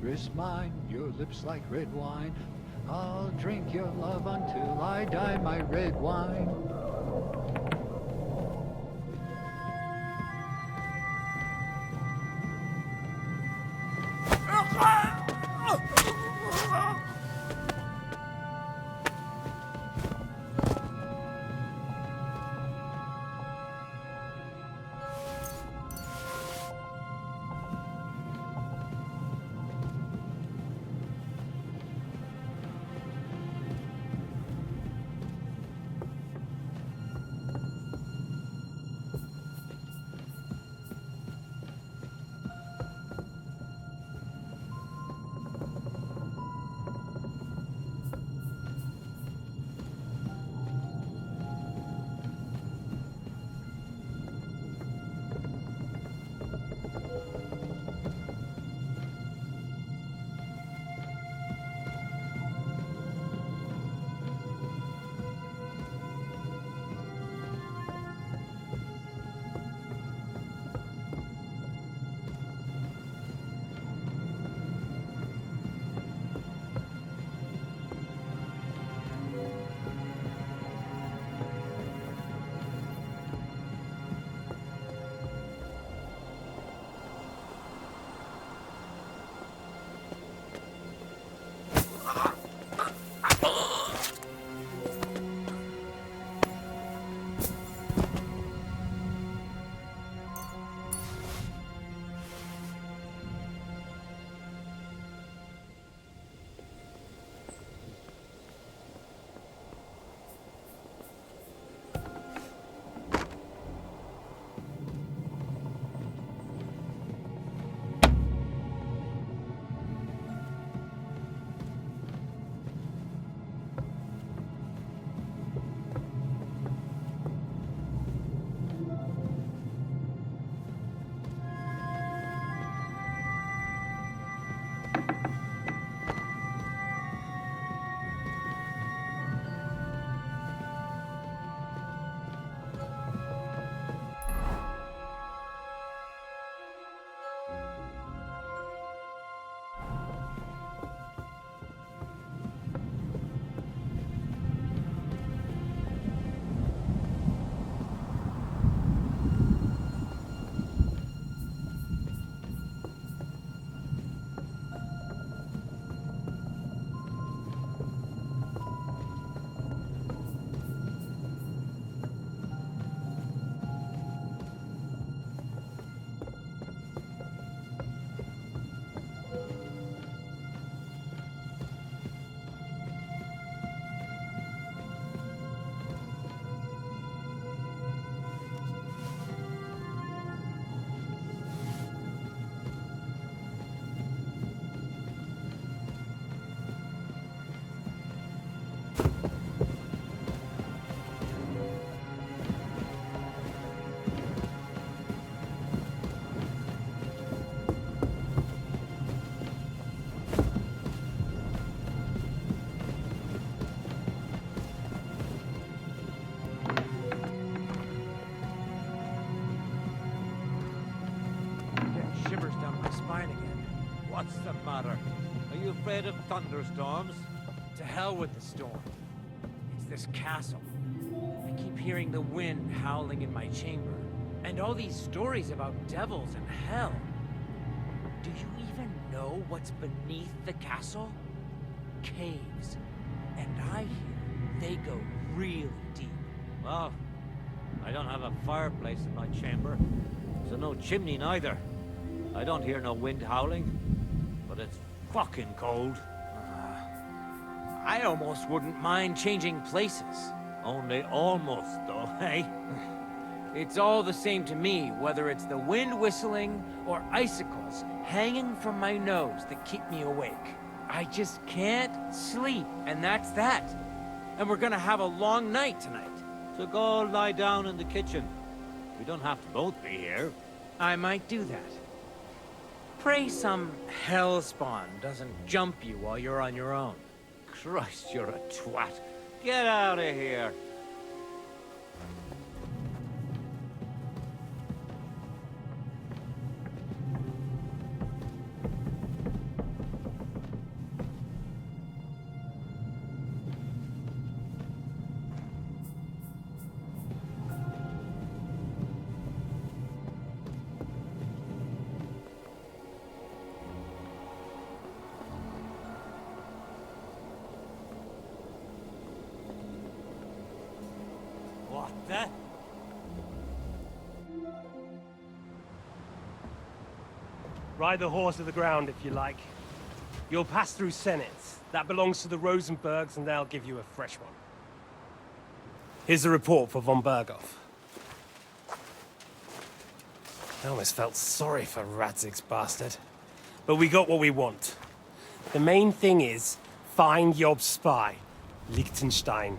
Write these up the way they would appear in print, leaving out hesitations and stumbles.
wondrous mine, your lips like red wine. I'll drink your love until I die, my red wine. What's the matter? Are you afraid of thunderstorms? To hell with the storm. It's this castle. I keep hearing the wind howling in my chamber. And all these stories about devils and hell. Do you even know what's beneath the castle? Caves. And I hear they go really deep. Well, I don't have a fireplace in my chamber, so no chimney neither. I don't hear no wind howling, but it's fucking cold. I almost wouldn't mind changing places. Only almost, though, eh? It's all the same to me, whether it's the wind whistling or icicles hanging from my nose that keep me awake. I just can't sleep, and that's that. And we're gonna have a long night tonight. So go lie down in the kitchen. We don't have to both be here. I might do that. Pray some hellspawn doesn't jump you while you're on your own. Christ, you're a twat. Get out of here. That? Ride the horse to the ground if you like. You'll pass through Senate. That belongs to the Rosenbergs, and they'll give you a fresh one. Here's the report for von Berghoff. I almost felt sorry for Radzig's bastard. But we got what we want. The main thing is, find Job's spy, Liechtenstein.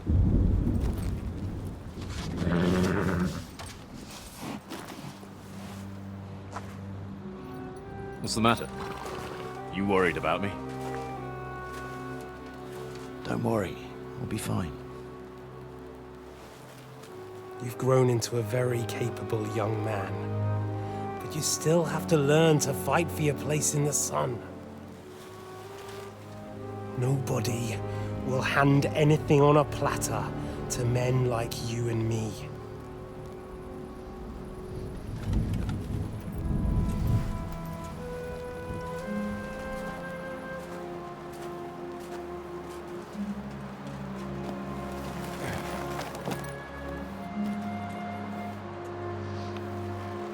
What's the matter? You worried about me? Don't worry, we'll be fine. You've grown into a very capable young man. But you still have to learn to fight for your place in the sun. Nobody will hand anything on a platter to men like you and me.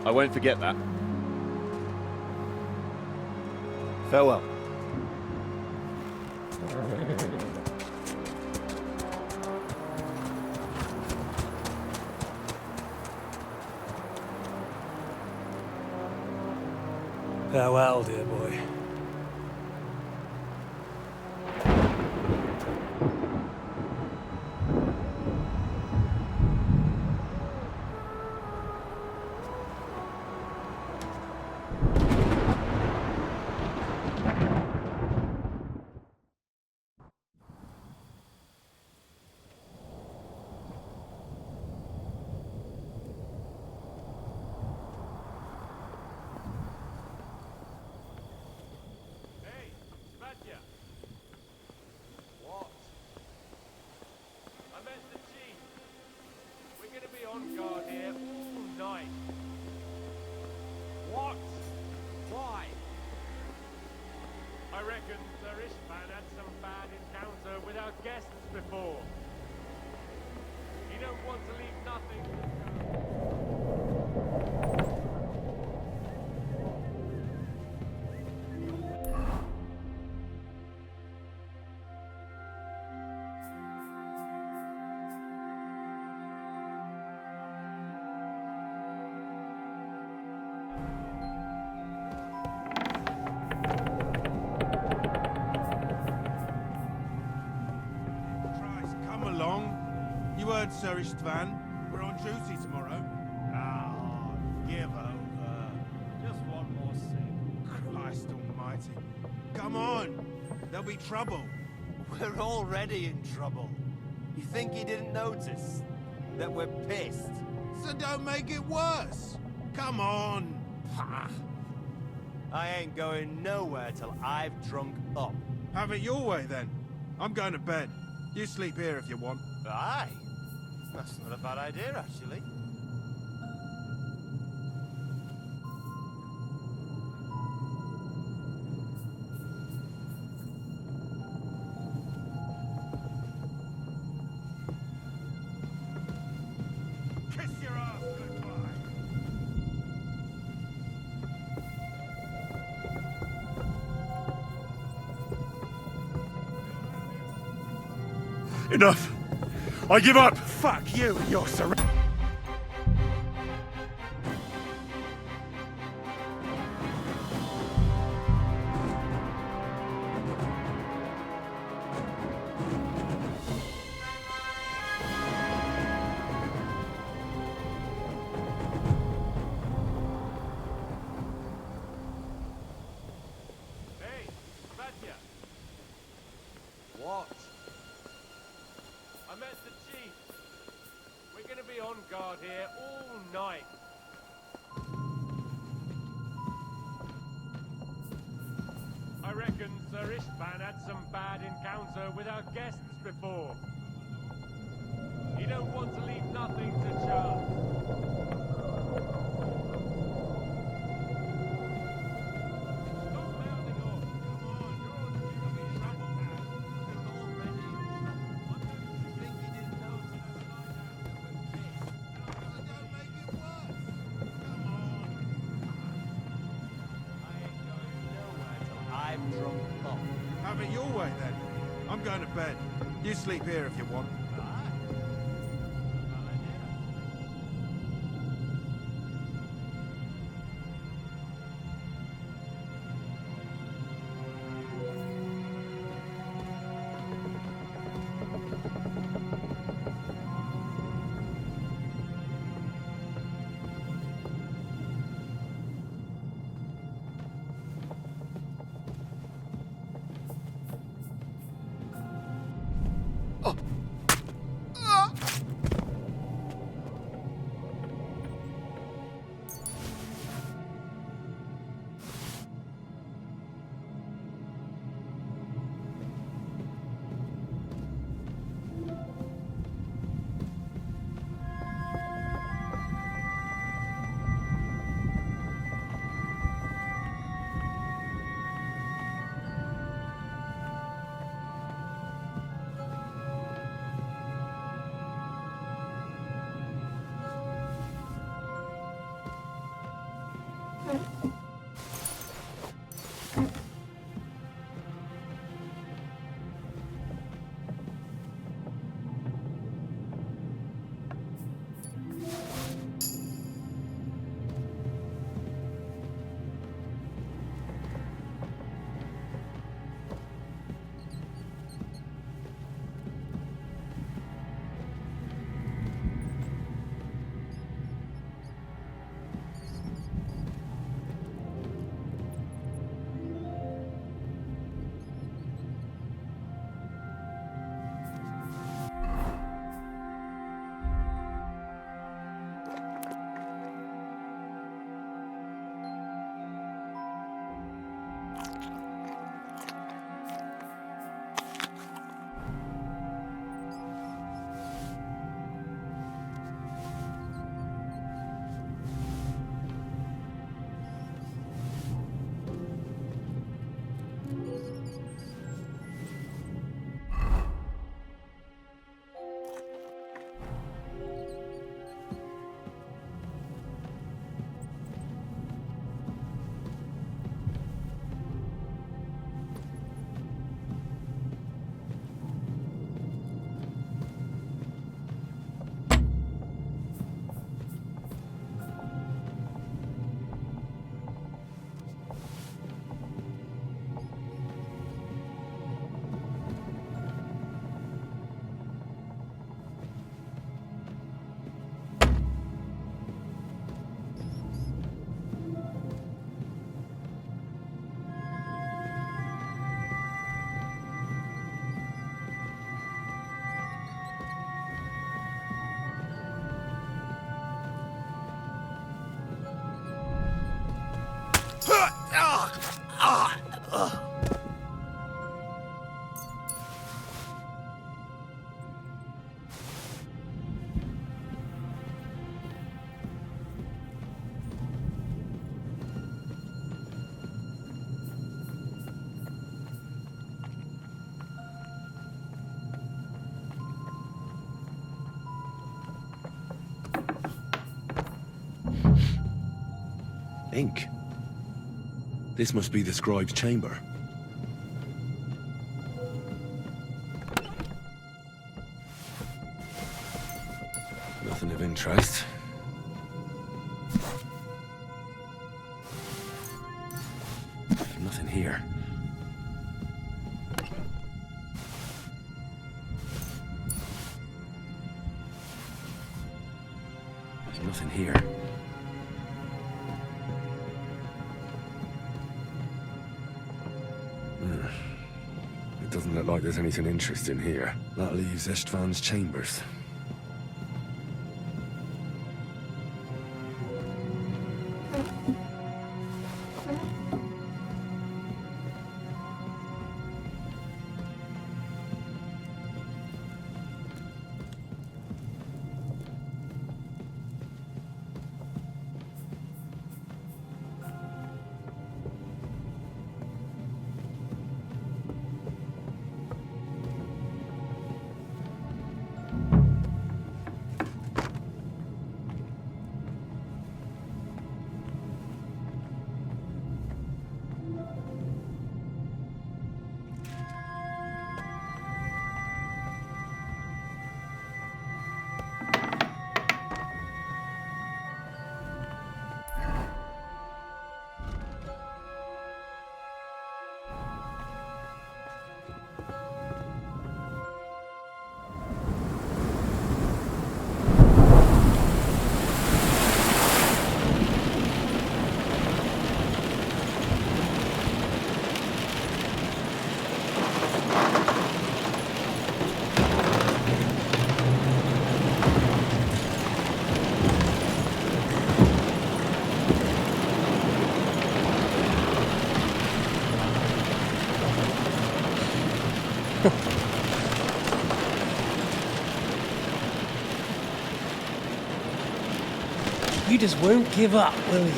I won't forget that. Farewell. Farewell, dear boy. On guard here all night. What? Why? I reckon Sir Ishvan had some bad encounter with our guests before. He don't want to leave nothing to You heard Sir Istvan. We're on duty tomorrow. Ah, give over. Just one more sing. Christ almighty. Come on! There'll be trouble. We're already in trouble. You think he didn't notice? That we're pissed? So don't make it worse. Come on! Pah! I ain't going nowhere till I've drunk up. Have it your way then. I'm going to bed. You sleep here if you want. Aye. That's not a bad idea, actually. Kiss your ass goodbye. Enough! I give up! Fuck you and your surrender. Hey, Svatya. What? I met the chief. We're gonna be on guard here all night. I reckon Sir Istvan had some bad encounter with our guests before. He don't want to leave nothing to chance. Stop mouthing off. Come on, you're on duty. Trouble now. We're already in trouble. You think he didn't notice us by now that we're pissed? drunk lot. Have it your way then. I'm going to bed. You sleep here if you want. Ink. This must be the scribe's chamber. Nothing of interest. Nothing here. There's nothing here. It doesn't look like there's anything interesting here. That leaves Istvan's chambers. You just won't give up, will you?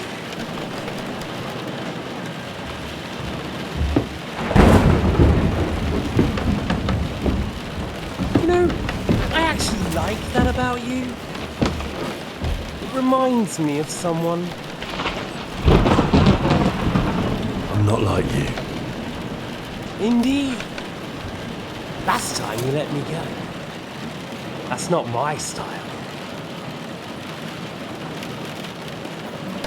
You know, I actually like that about you. It reminds me of someone. I'm not like you. Indeed. Last time you let me go. That's not my style.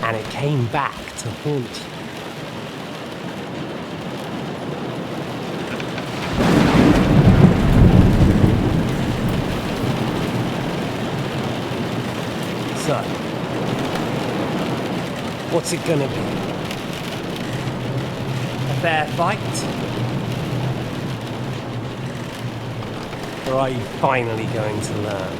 And it came back to haunt you. So, what's it gonna be? A fair fight? Or are you finally going to learn?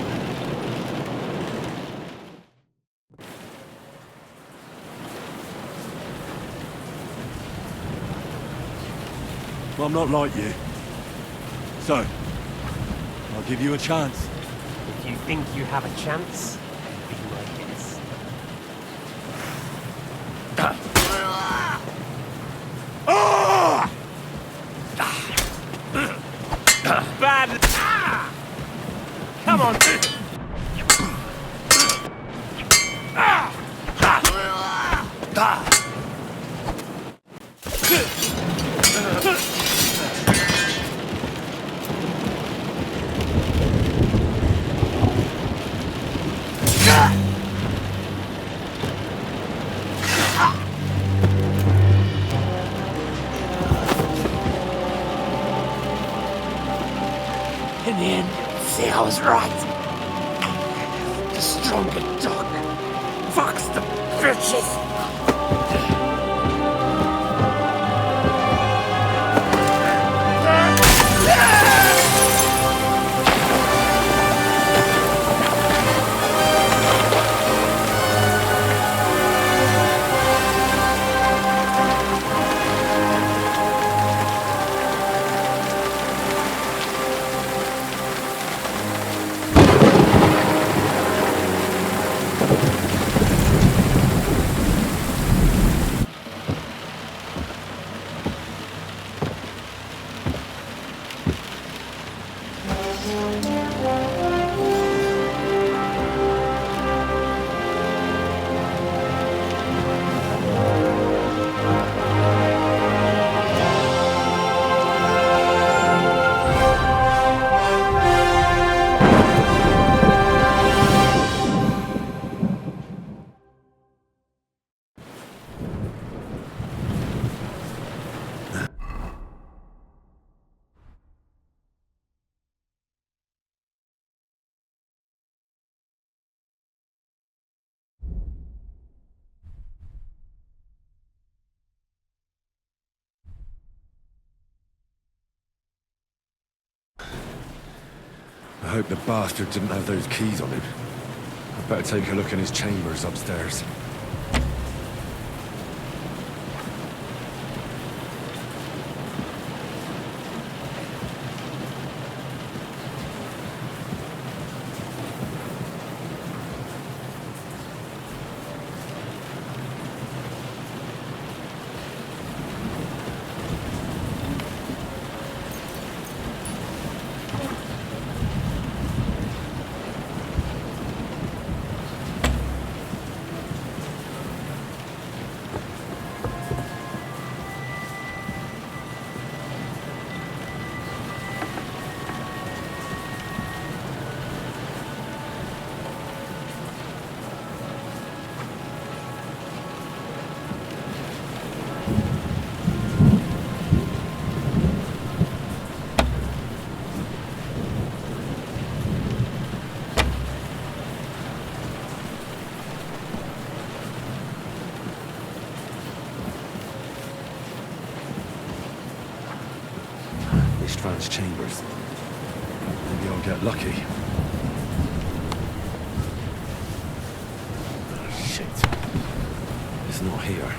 I'm not like you. So, I'll give you a chance. If you think you have a chance, be my guest. Bad! Come on! In the end, see, I was right. The stronger dog fucks the bitches. I hope the bastard didn't have those keys on him. I'd better take a look in his chambers upstairs. Istvan's chambers. Maybe I'll get lucky. Oh, shit. It's not here.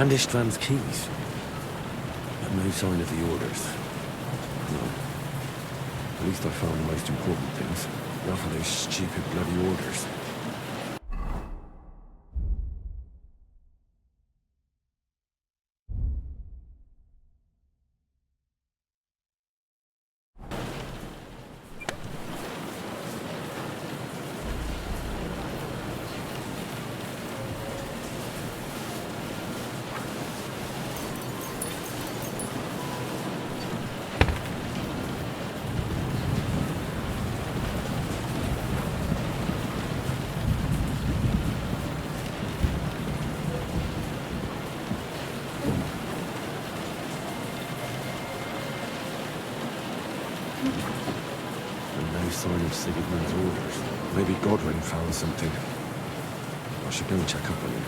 And István's keys. But no sign of the orders. No. At least I found the most important things. Not for those stupid bloody orders. Sign of Sigurdmund's orders. Maybe Godwin found something. I should go and check up on him.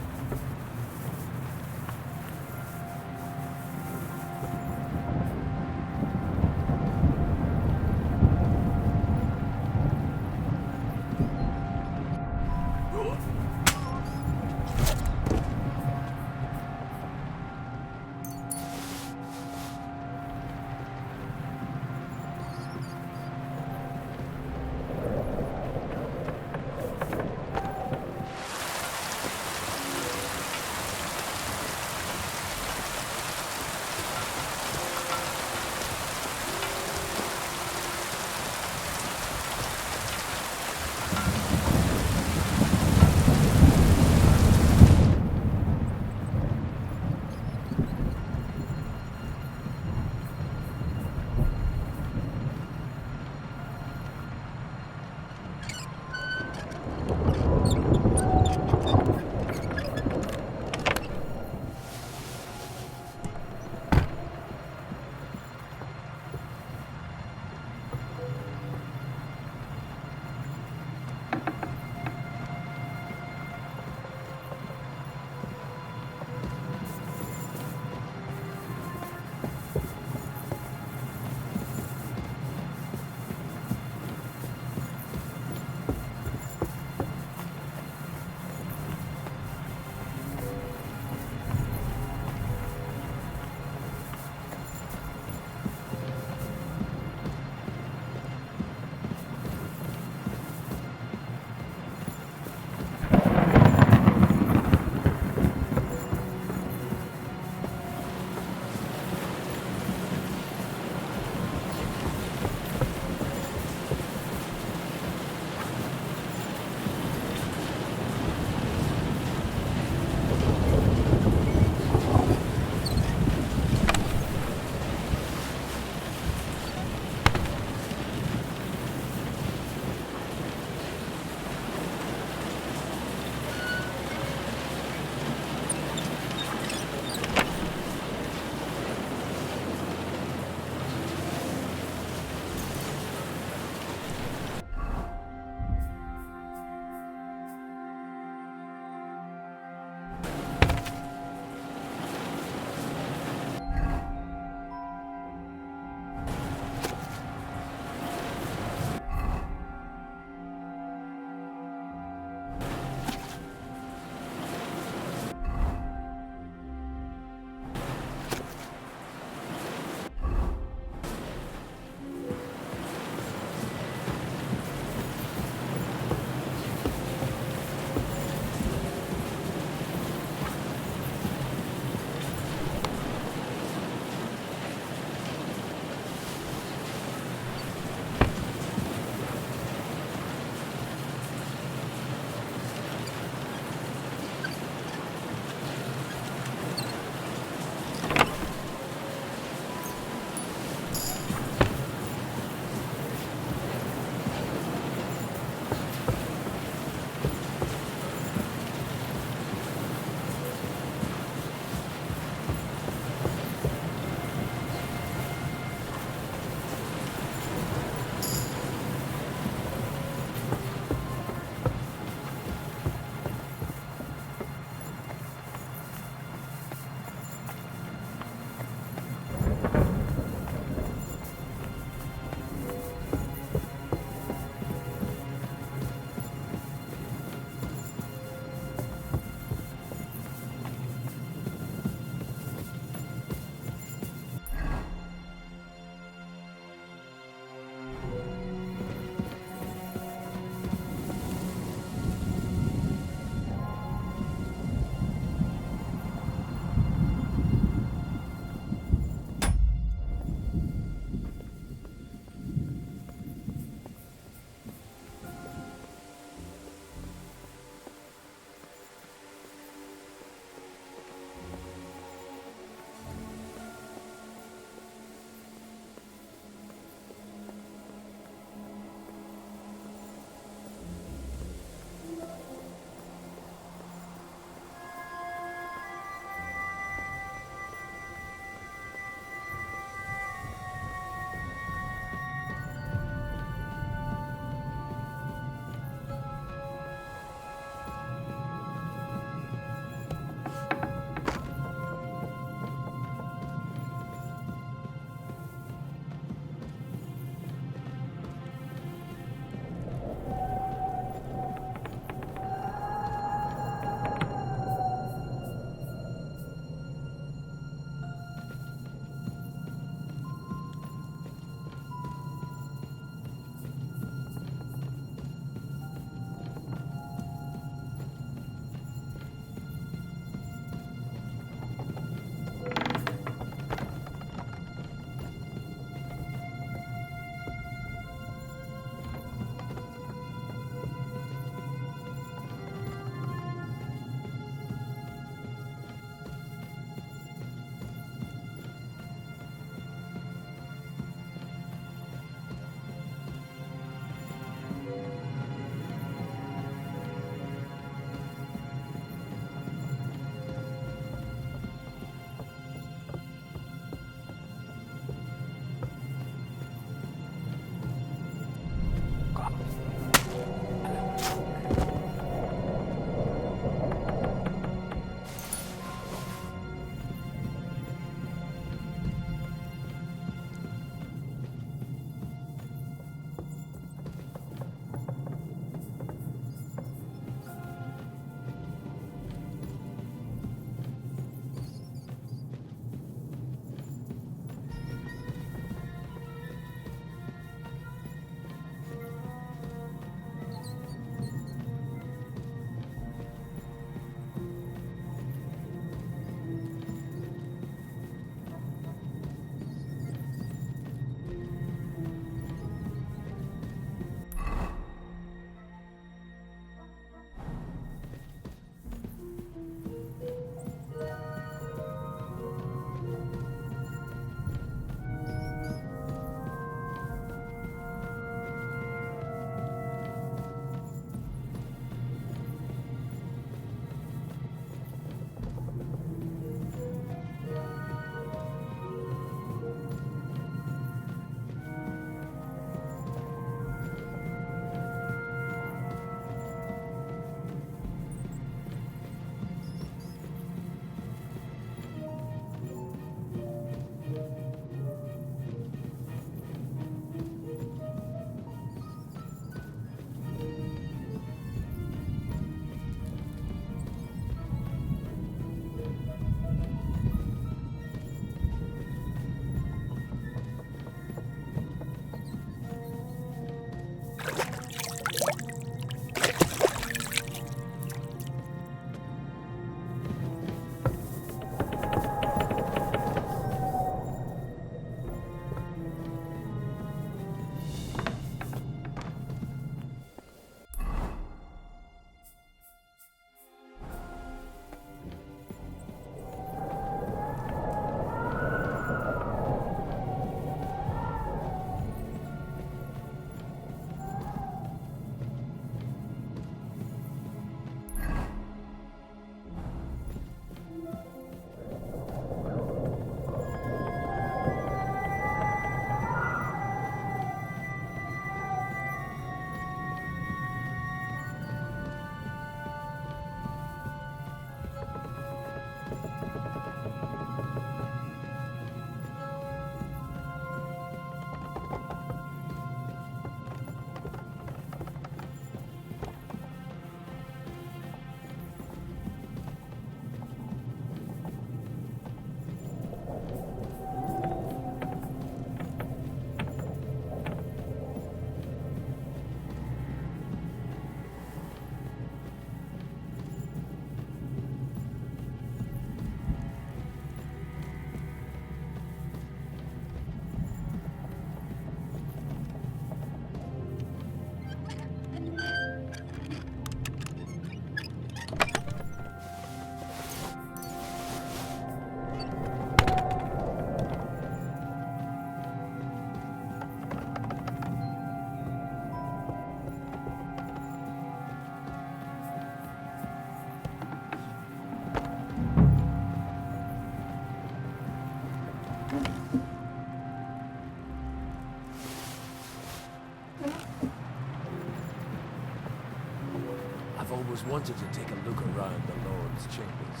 I've always wanted to take a look around the Lord's chambers.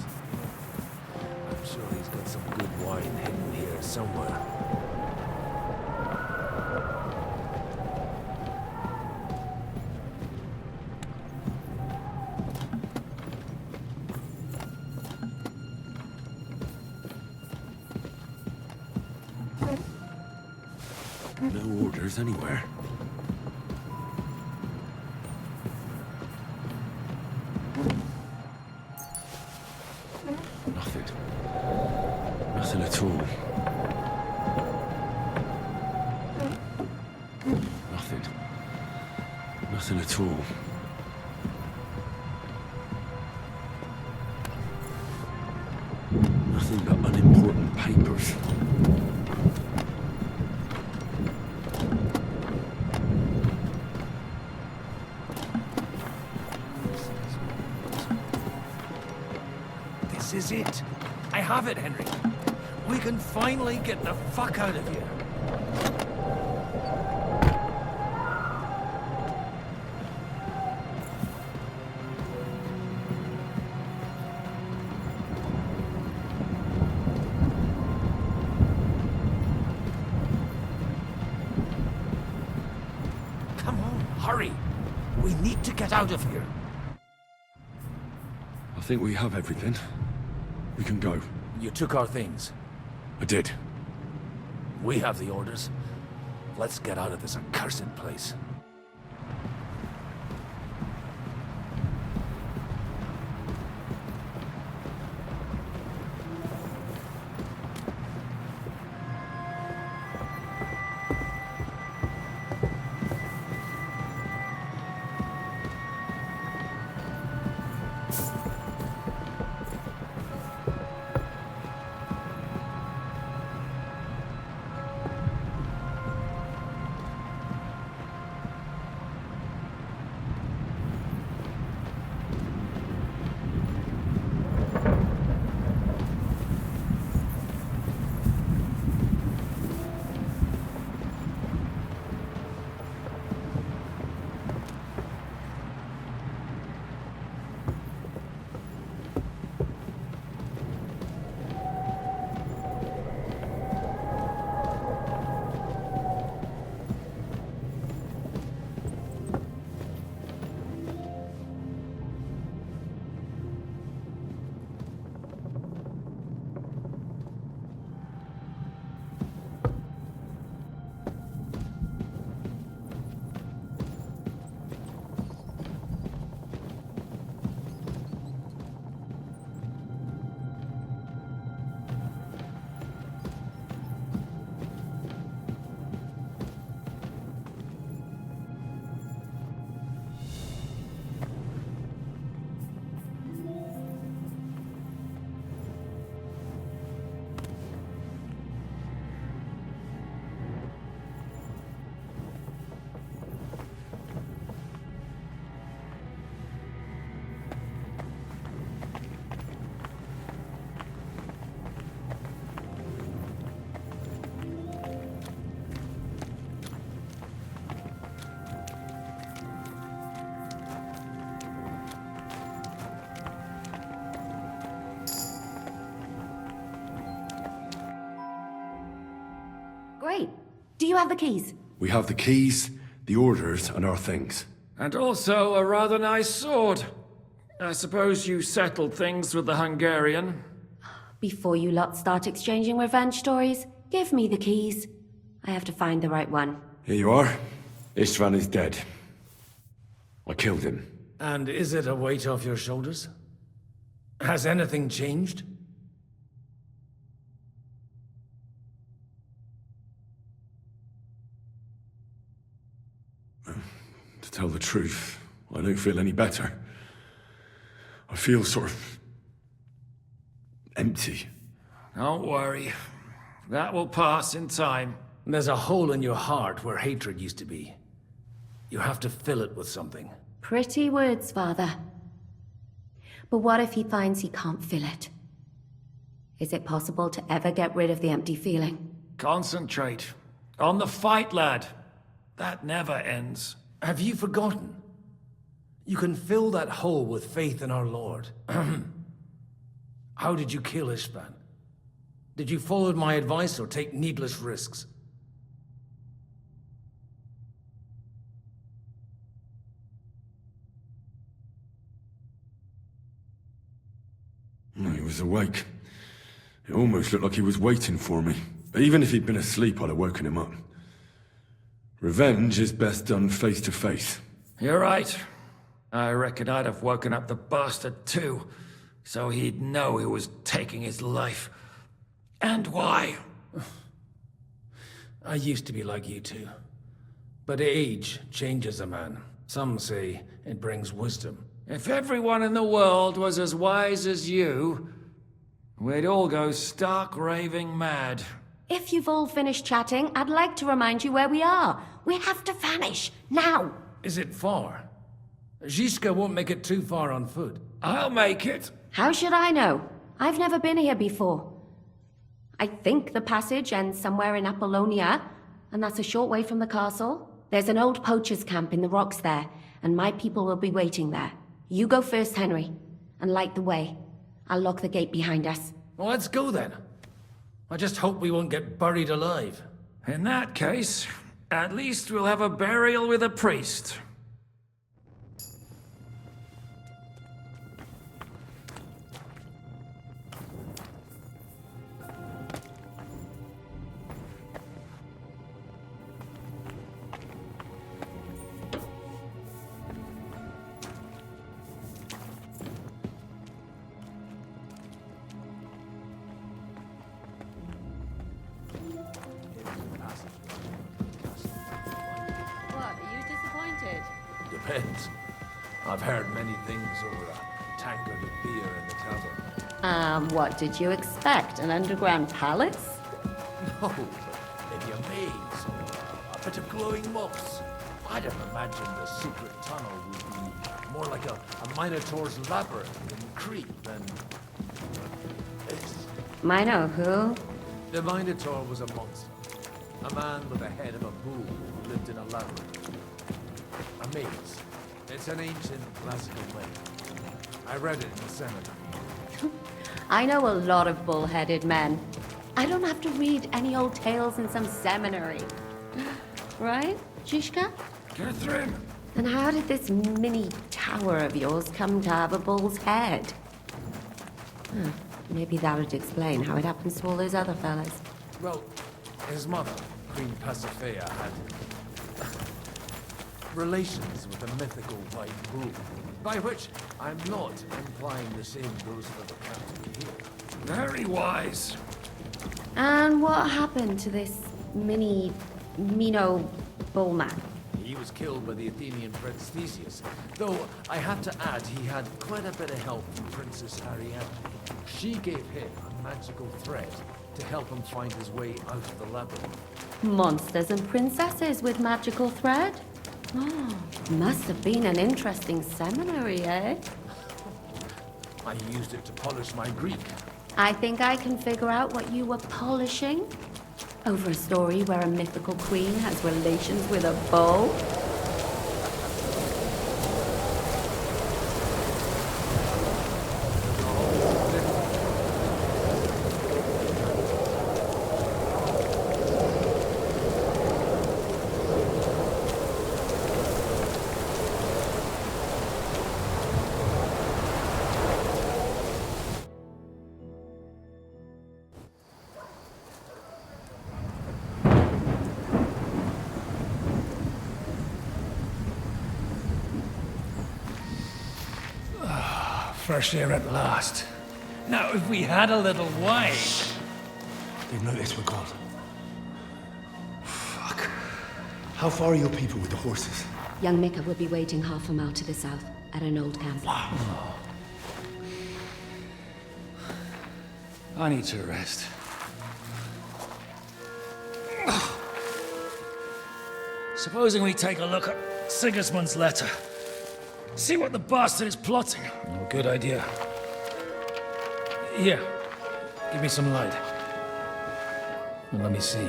I'm sure he's got some good wine hidden here somewhere. No orders anywhere. Nothing. Nothing at all. Nothing. Nothing at all. Nothing but unimportant papers. This is it. I have it, Henry. We can finally get the fuck out of here. Come on, hurry. We need to get out of here. I think we have everything. We can go. You took our things. I did. We have the orders. Let's get out of this accursed place. Great. Do you have the keys? We have the keys, the orders, and our things. And also a rather nice sword. I suppose you settled things with the Hungarian. Before you lot start exchanging revenge stories, give me the keys. I have to find the right one. Here you are. Istvan is dead. I killed him. And is it a weight off your shoulders? Has anything changed? To tell the truth, I don't feel any better. I feel sort of empty. Don't worry. That will pass in time. There's a hole in your heart where hatred used to be. You have to fill it with something. Pretty words, Father. But what if he finds he can't fill it? Is it possible to ever get rid of the empty feeling? Concentrate. On the fight, lad. That never ends. Have you forgotten? You can fill that hole with faith in our Lord. How did you kill Ishban? Did you follow my advice or take needless risks? No, he was awake. It almost looked like he was waiting for me. But even if he'd been asleep, I'd have woken him up. Revenge is best done face to face. You're right. I reckon I'd have woken up the bastard too, so he'd know who was taking his life. And why. I used to be like you two. But age changes a man. Some say it brings wisdom. If everyone in the world was as wise as you, we'd all go stark raving mad. If you've all finished chatting, I'd like to remind you where we are. We have to vanish, now! Is it far? Zizka won't make it too far on foot. I'll make it. How should I know? I've never been here before. I think the passage ends somewhere in Apollonia, and that's a short way from the castle. There's an old poacher's camp in the rocks there, and my people will be waiting there. You go first, Henry, and light the way. I'll lock the gate behind us. Well, let's go then. I just hope we won't get buried alive. In that case, at least we'll have a burial with a priest. Depends. I've heard many things over a tankard of beer in the tavern. What did you expect? An underground palace? No, maybe a maze or a bit of glowing moss. I'd have imagined the secret tunnel would be more like a Minotaur's labyrinth in Crete than this. Mino who? The Minotaur was a monster. A man with the head of a bull who lived in a labyrinth. A maze. It's an ancient classical myth. I read it in the seminary. I know a lot of bull-headed men. I don't have to read any old tales in some seminary. Right, Zizka? Catherine! And how did this mini tower of yours come to have a bull's head? Maybe that would explain how it happens to all those other fellas. Well, his mother, Queen Pasiphae, had relations with a mythical white bull. By which, I'm not implying the same goes for the captain here. Very wise. And what happened to this Mino bullman? He was killed by the Athenian Prince Theseus, though I have to add he had quite a bit of help from Princess Ariadne. She gave him a magical thread to help him find his way out of the labyrinth. Monsters and princesses with magical thread? Oh, must have been an interesting seminary, eh? I used it to polish my Greek. I think I can figure out what you were polishing. Over a story where a mythical queen has relations with a bull? Fresh air at last. Now, if we had a little wine... They've noticed we're gone. Fuck. How far are your people with the horses? Young Mika will be waiting half a mile to the south, at an old camp. I need to rest. Supposing we take a look at Sigismund's letter. See what the bastard is plotting. Oh, good idea. Here, give me some light. Well, let me see.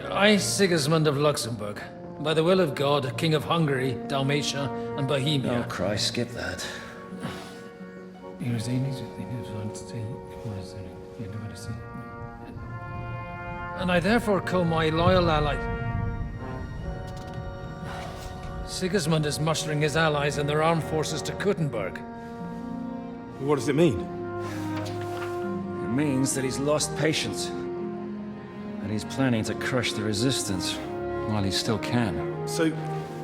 I, Sigismund of Luxembourg, by the will of God, King of Hungary, Dalmatia, and Bohemia. Oh, Christ, skip that. And I therefore call my loyal ally... Sigismund is mustering his allies and their armed forces to Kuttenberg. What does it mean? It means that he's lost patience. And he's planning to crush the resistance while he still can. So,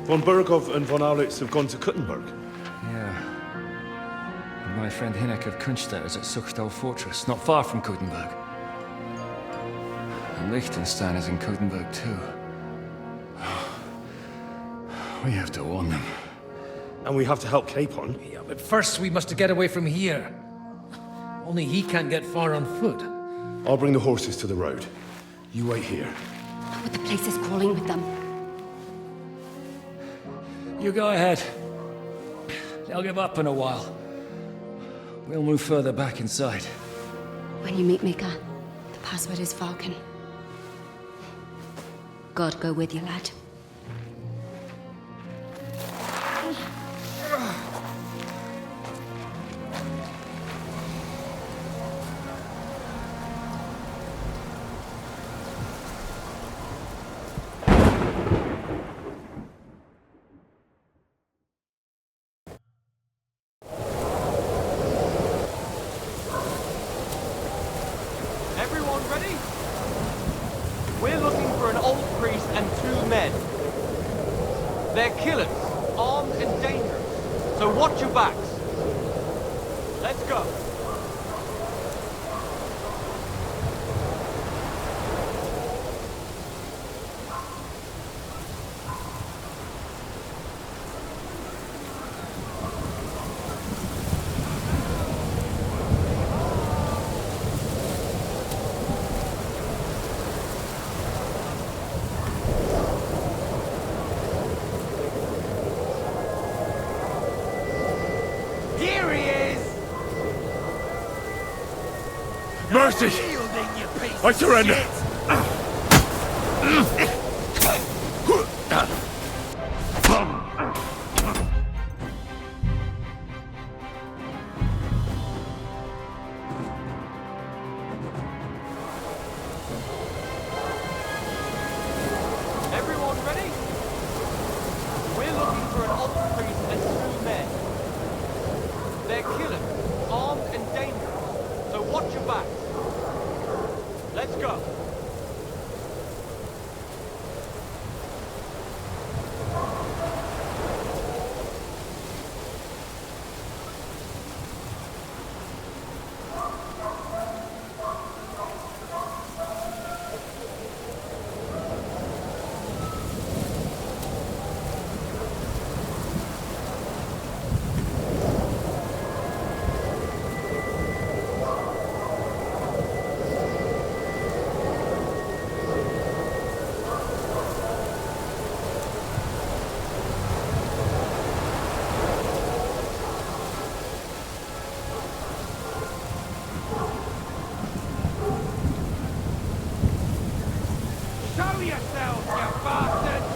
von Burgov and von Aulitz have gone to Kuttenberg? Yeah. And my friend Hinnek of Kunstad is at Suchstal Fortress, not far from Kuttenberg. And Liechtenstein is in Kuttenberg too. We have to warn them. And we have to help Capon. Yeah, but first we must get away from here. Only he can't get far on foot. I'll bring the horses to the road. You wait here. But the place is crawling with them. You go ahead. They'll give up in a while. We'll move further back inside. When you meet Mika, the password is Falcon. God go with you, lad. Everyone ready? We're looking for an old priest and 2 men. They're killers, armed and dangerous. So watch your backs. Let's go. Mercy! I surrender! Everyone ready? We're looking for an old priest and 2 men. They're killers, armed and dangerous. So watch your backs. Let's go. Show yourselves, you bastards!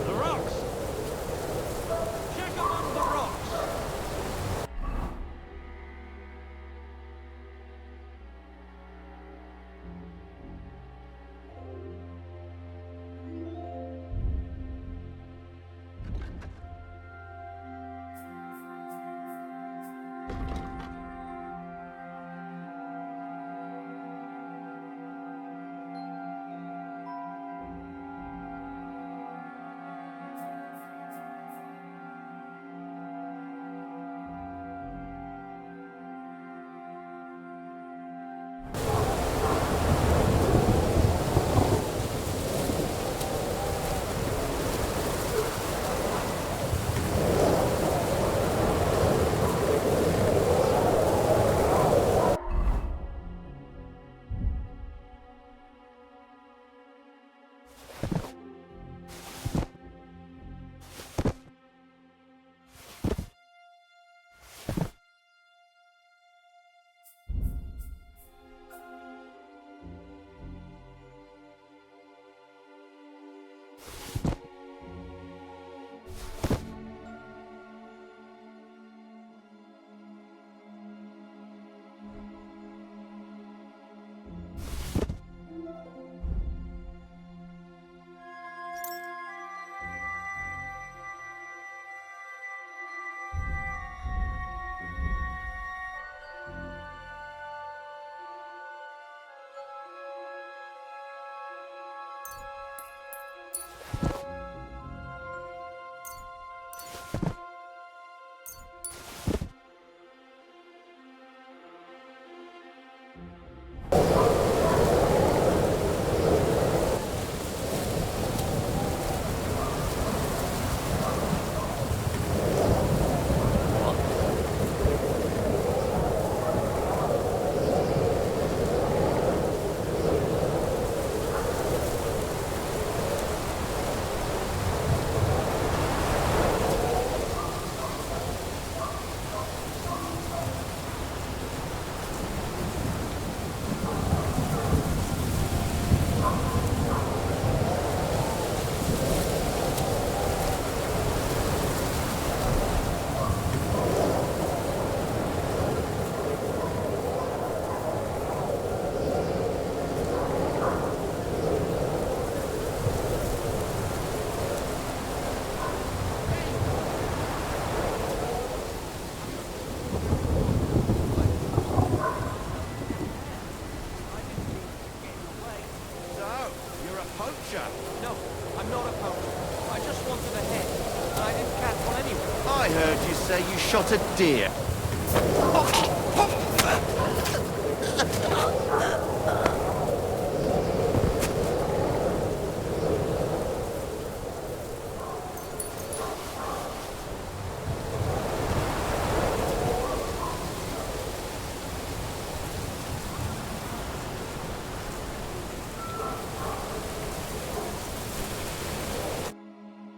The rocks! Check among the rocks! No, I'm not a poacher. I just wanted a head, and I didn't catch one anyway. I heard you say you shot a deer.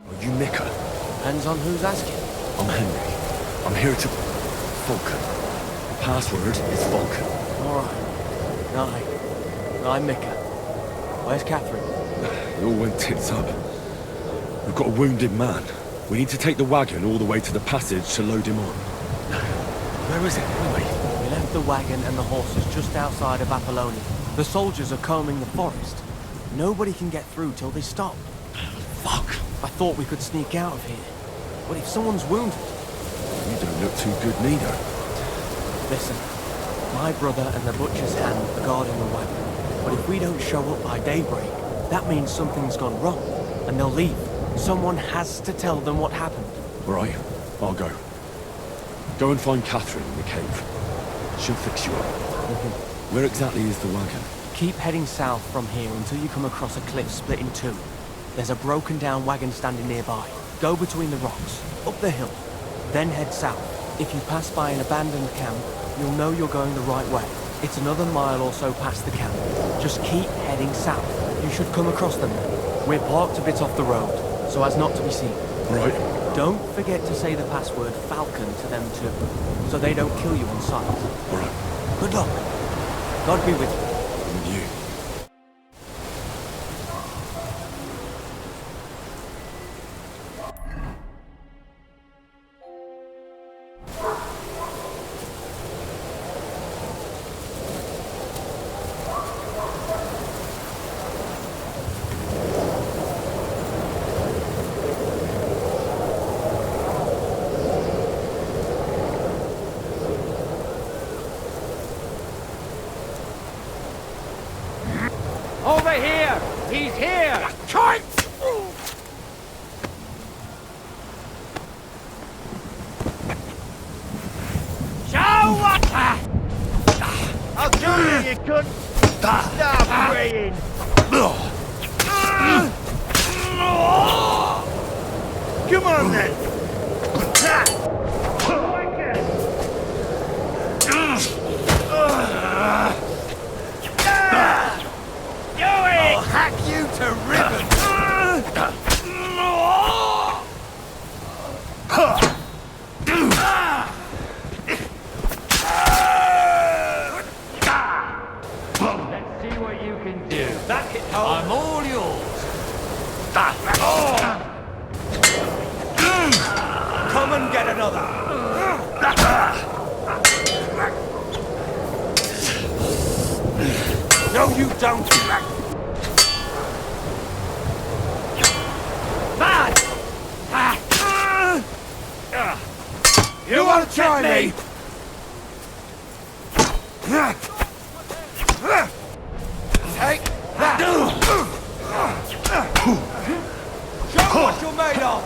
Are you Mika? Depends on who's asking. I'm Henry. I'm here to... Vulcan. The password is Vulcan. Alright. No, I'm Mika. Where's Catherine? It all went tits up. We've got a wounded man. We need to take the wagon all the way to the passage to load him on. Where is it, anyway? We left the wagon and the horses just outside of Apollonia. The soldiers are combing the forest. Nobody can get through till they stop. Fuck! I thought we could sneak out of here. But if someone's wounded... You don't look too good neither. Listen, my brother and the butcher's hand are guarding the wagon. But if we don't show up by daybreak, that means something's gone wrong. And they'll leave. Someone has to tell them what happened. Right, I'll go. Go and find Catherine in the cave. She'll fix you up. Where exactly is the wagon? Keep heading south from here until you come across a cliff split in two. There's a broken down wagon standing nearby. Go between the rocks, up the hill, then head south. If you pass by an abandoned camp, you'll know you're going the right way. It's another mile or so past the camp. Just keep heading south. You should come across them then. We're parked a bit off the road, so as not to be seen. Right. Don't forget to say the password Falcon to them too, so they don't kill you on sight. All right. Good luck. God be with you. With you. Over here! He's here! Show what? I'll kill you, you cunt! Stop praying! Come on then! I'll hack you to ribbons! Let's see what you can do. Back it home. I'm all yours. another! No, you don't! Man! You want to try me? Take that! Show what you're made of!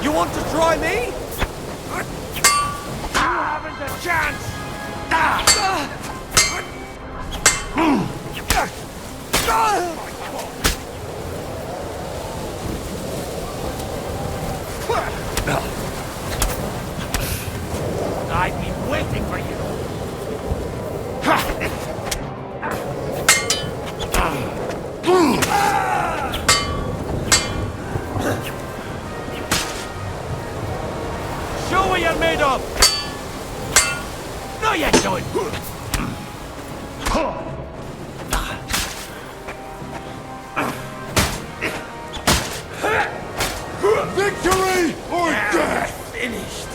You want to try me? You haven't a chance! I've been waiting for you. Show what you're made of! No, you don't! Victory or death! Finished!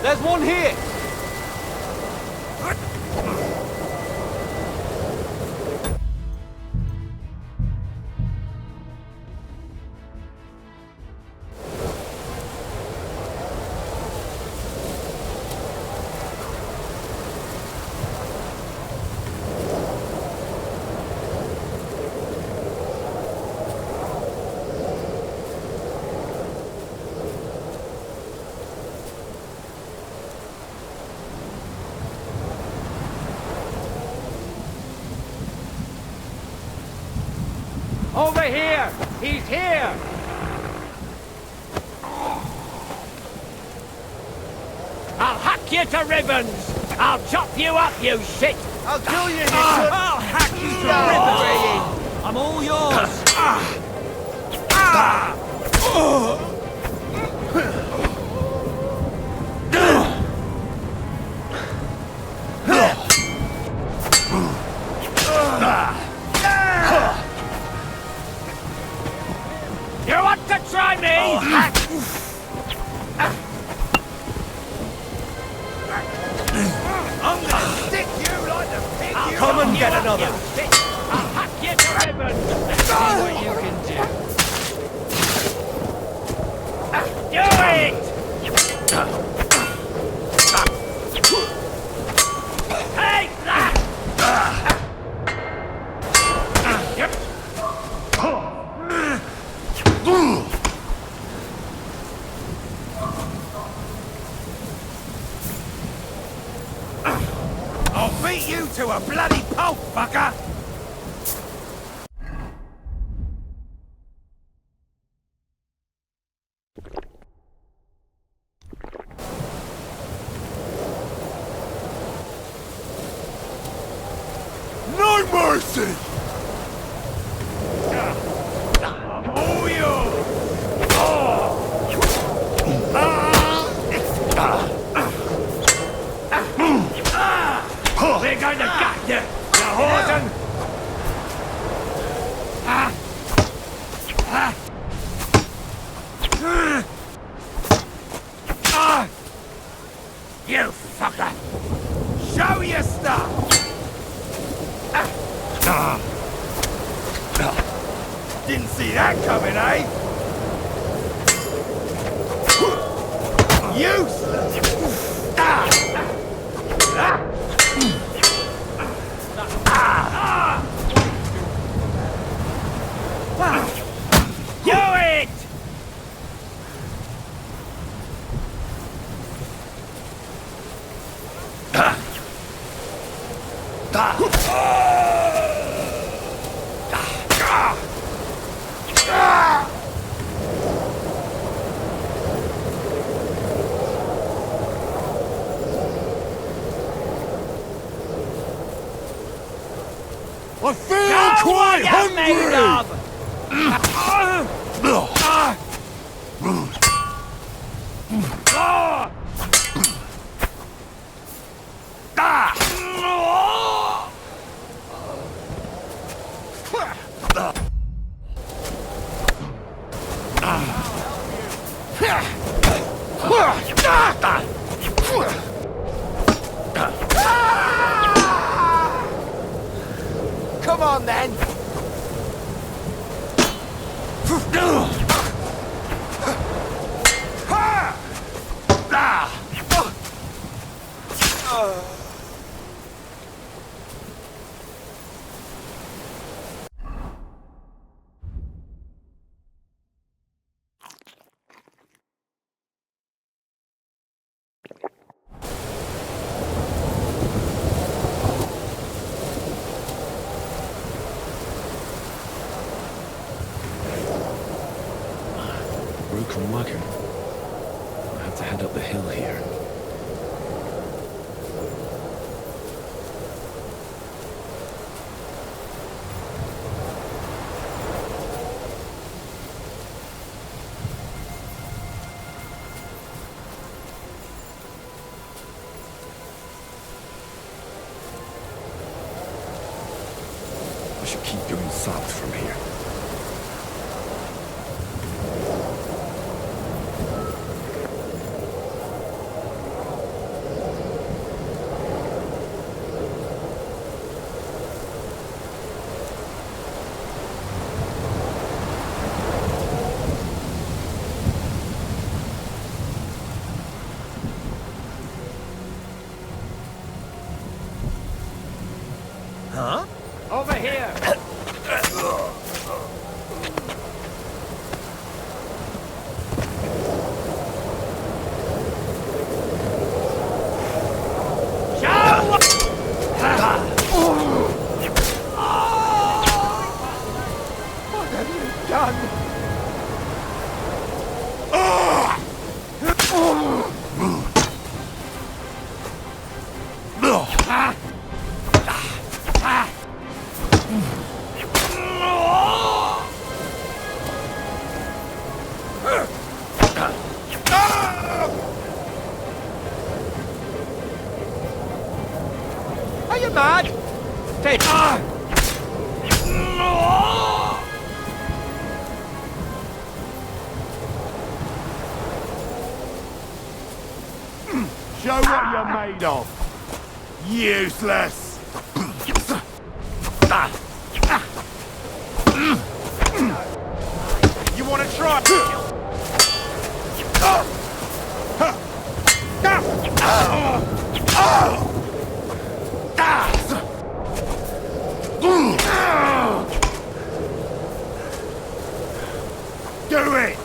There's one here! Over here! He's here! I'll hack you to ribbons! I'll chop you up, you shit! I'll kill you, you I'll hack you to ribbons! I'm all yours! You want to try me? I'm gonna stick you like the pig you Come and get are. another! I'll hack you to ribbons. Let's see what you can do. Do it! Take that! beat you to a bloody pulp, fucker! No mercy! Oh, you! We're going to gut you, you whoreson! You fucker! Show your stuff! Didn't see that coming, eh? Useless! Do it! I feel quite hungry! Come on, then! Broken wagon. I have to head up the hill here. I should keep going south from here. Huh? Over here! What have you done? Are you mad? Take. Show what you're made of. Useless. You want to try? Do it!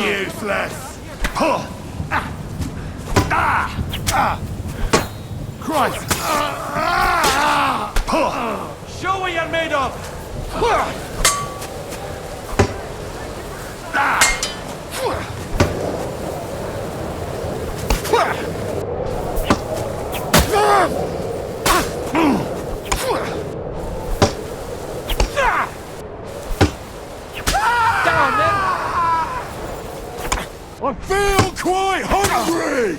Useless. Show what you're made of! I feel quite hungry!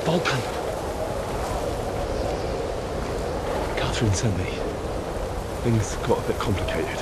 Vulcan! Catherine sent me. Things got a bit complicated.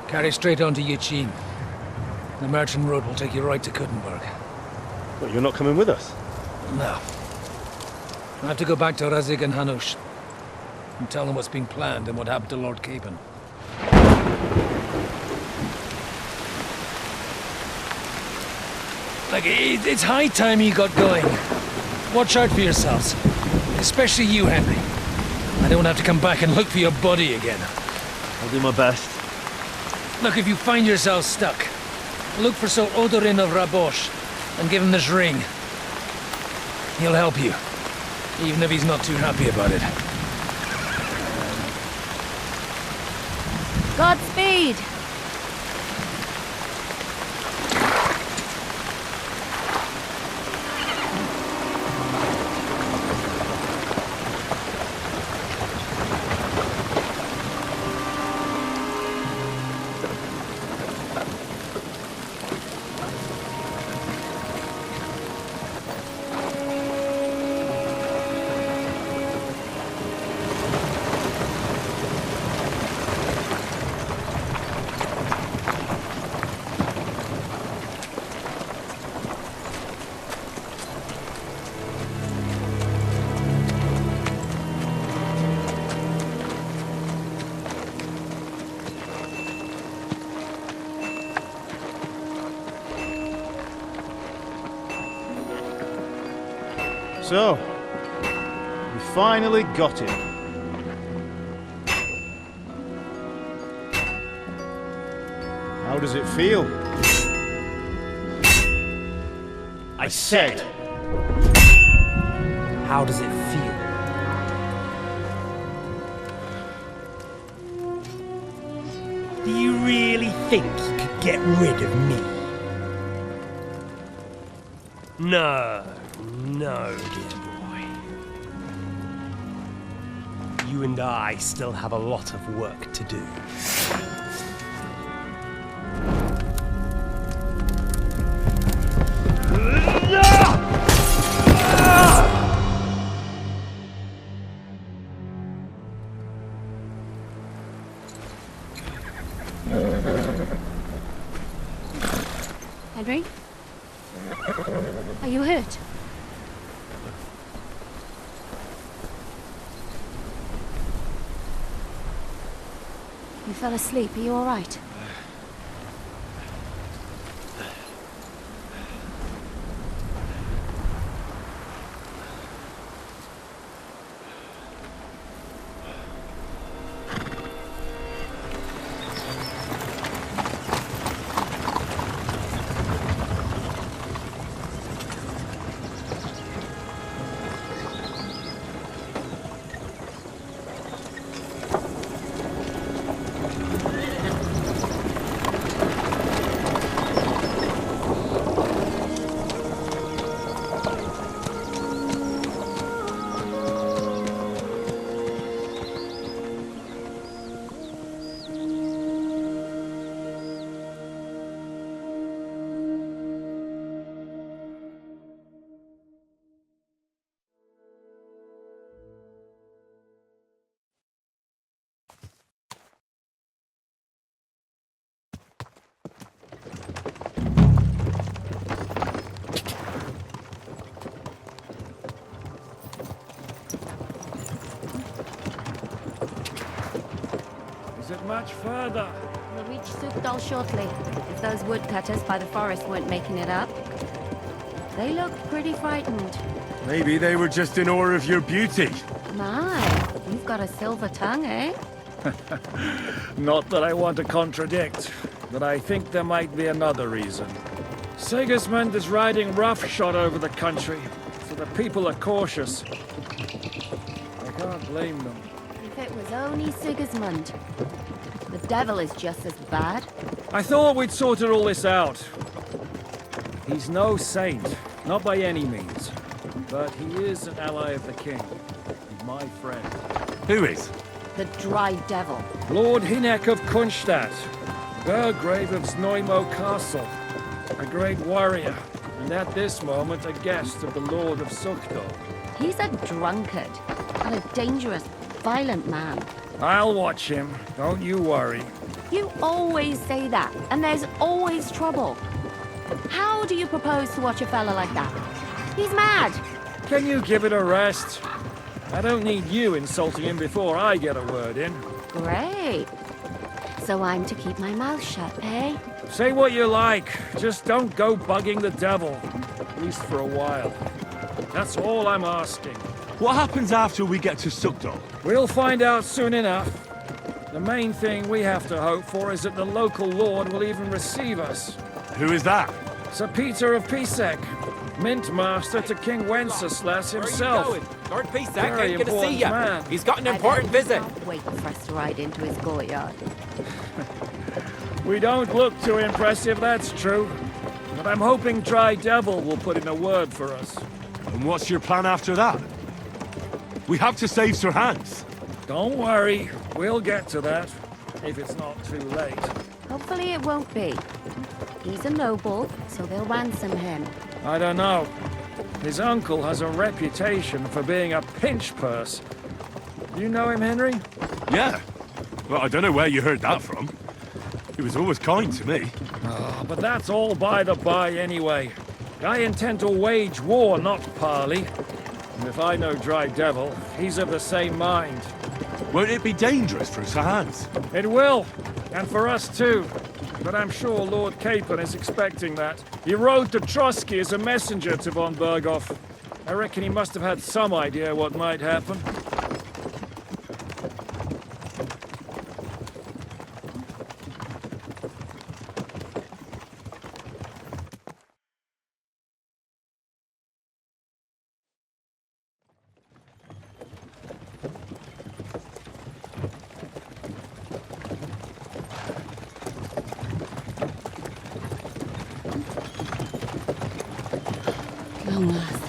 Carry straight on to Yuchin. The merchant road will take you right to Kuttenberg. But you're not coming with us? No. I have to go back to Razik and Hanush and tell them what's been planned and what happened to Lord Capen. Like, it's high time you got going. Watch out for yourselves. Especially you, Henry. I don't have to come back and look for your body again. I'll do my best. Look, if you find yourself stuck, look for Sir Odorin of Rabosh and give him this ring. He'll help you, even if he's not too happy about it. Godspeed! So, we finally got him. How does it feel? I said, how does it feel? Do you really think you could get rid of me? No, dear boy. You and I still have a lot of work to do. Henry? Are you hurt? You fell asleep. Are you all right? Is it much further? We'll reach Sukdal shortly, if those woodcutters by the forest weren't making it up. They looked pretty frightened. Maybe they were just in awe of your beauty. My, you've got a silver tongue, eh? Not that I want to contradict, but I think there might be another reason. Sigismund is riding roughshod over the country, so the people are cautious. I can't blame them. If it was only Sigismund. The devil is just as bad. I thought we'd sorted all this out. He's no saint, not by any means. But he is an ally of the king, and my friend. Who is? The dry devil. Lord Hinek of Kunstadt, Burgrave of Znojmo Castle, a great warrior, and at this moment a guest of the Lord of Sukdal. He's a drunkard, and a dangerous, violent man. I'll watch him, don't you worry. You always say that, and there's always trouble. How do you propose to watch a fella like that? He's mad. Can you give it a rest? I don't need you insulting him before I get a word in. Great. So I'm to keep my mouth shut, eh? Say what you like, just don't go bugging the devil. At least for a while. That's all I'm asking. What happens after we get to Sugdol? We'll find out soon enough. The main thing we have to hope for is that the local lord will even receive us. Who is that? Sir Peter of Pisek, Mint Master to King Wenceslas himself. Where are you going? Lord Pisek Very ain't gonna see important you. man. He's got an important visit. Wait for us to ride into his courtyard. We don't look too impressive, that's true. But I'm hoping Dry Devil will put in a word for us. And what's your plan after that? We have to save Sir Hans. Don't worry, we'll get to that, if it's not too late. Hopefully it won't be. He's a noble, so they'll ransom him. I don't know. His uncle has a reputation for being a pinch purse. You know him, Henry? Yeah. Well, I don't know where you heard that from. He was always kind to me. Oh, but that's all by the by anyway. I intend to wage war, not parley. And if I know Dry Devil, he's of the same mind. Won't it be dangerous for Sir Hans? It will, and for us too. But I'm sure Lord Capon is expecting that. He rode to Trotsky as a messenger to von Berghoff. I reckon he must have had some idea what might happen. Long last.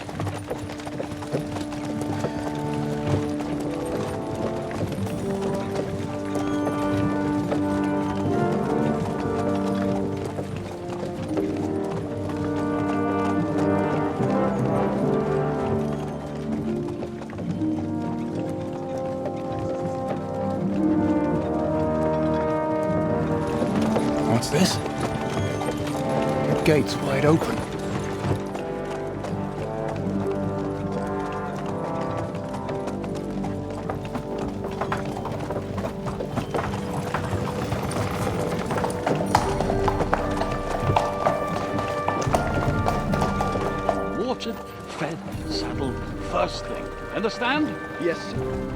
What's this? Gate's wide open. Watered, fed, saddled, first thing. Understand? Yes, sir.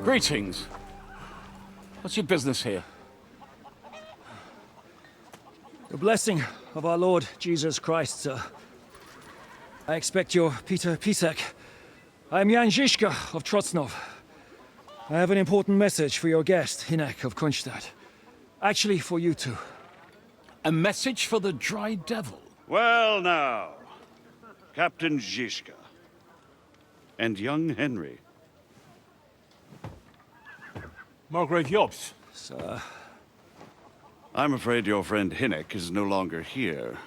Greetings. What's your business here? The blessing of our Lord Jesus Christ, sir. I expect you're Peter Pisek. I'm Jan Žižka of Trocnov. I have an important message for your guest, Hinek of Kunstadt. Actually, for you two. A message for the Dry Devil? Well now, Captain Žižka. And young Henry. Margrave Jobst. Sir. I'm afraid your friend Hinek is no longer here.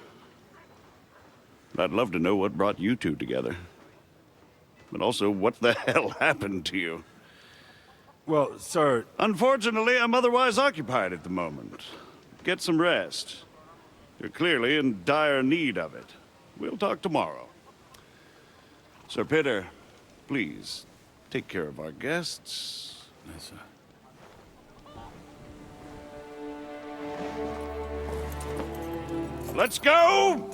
I'd love to know what brought you two together. But also, what the hell happened to you? Well, sir... Unfortunately, I'm otherwise occupied at the moment. Get some rest. You're clearly in dire need of it. We'll talk tomorrow. Sir Peter, please, take care of our guests. Yes, sir. Let's go!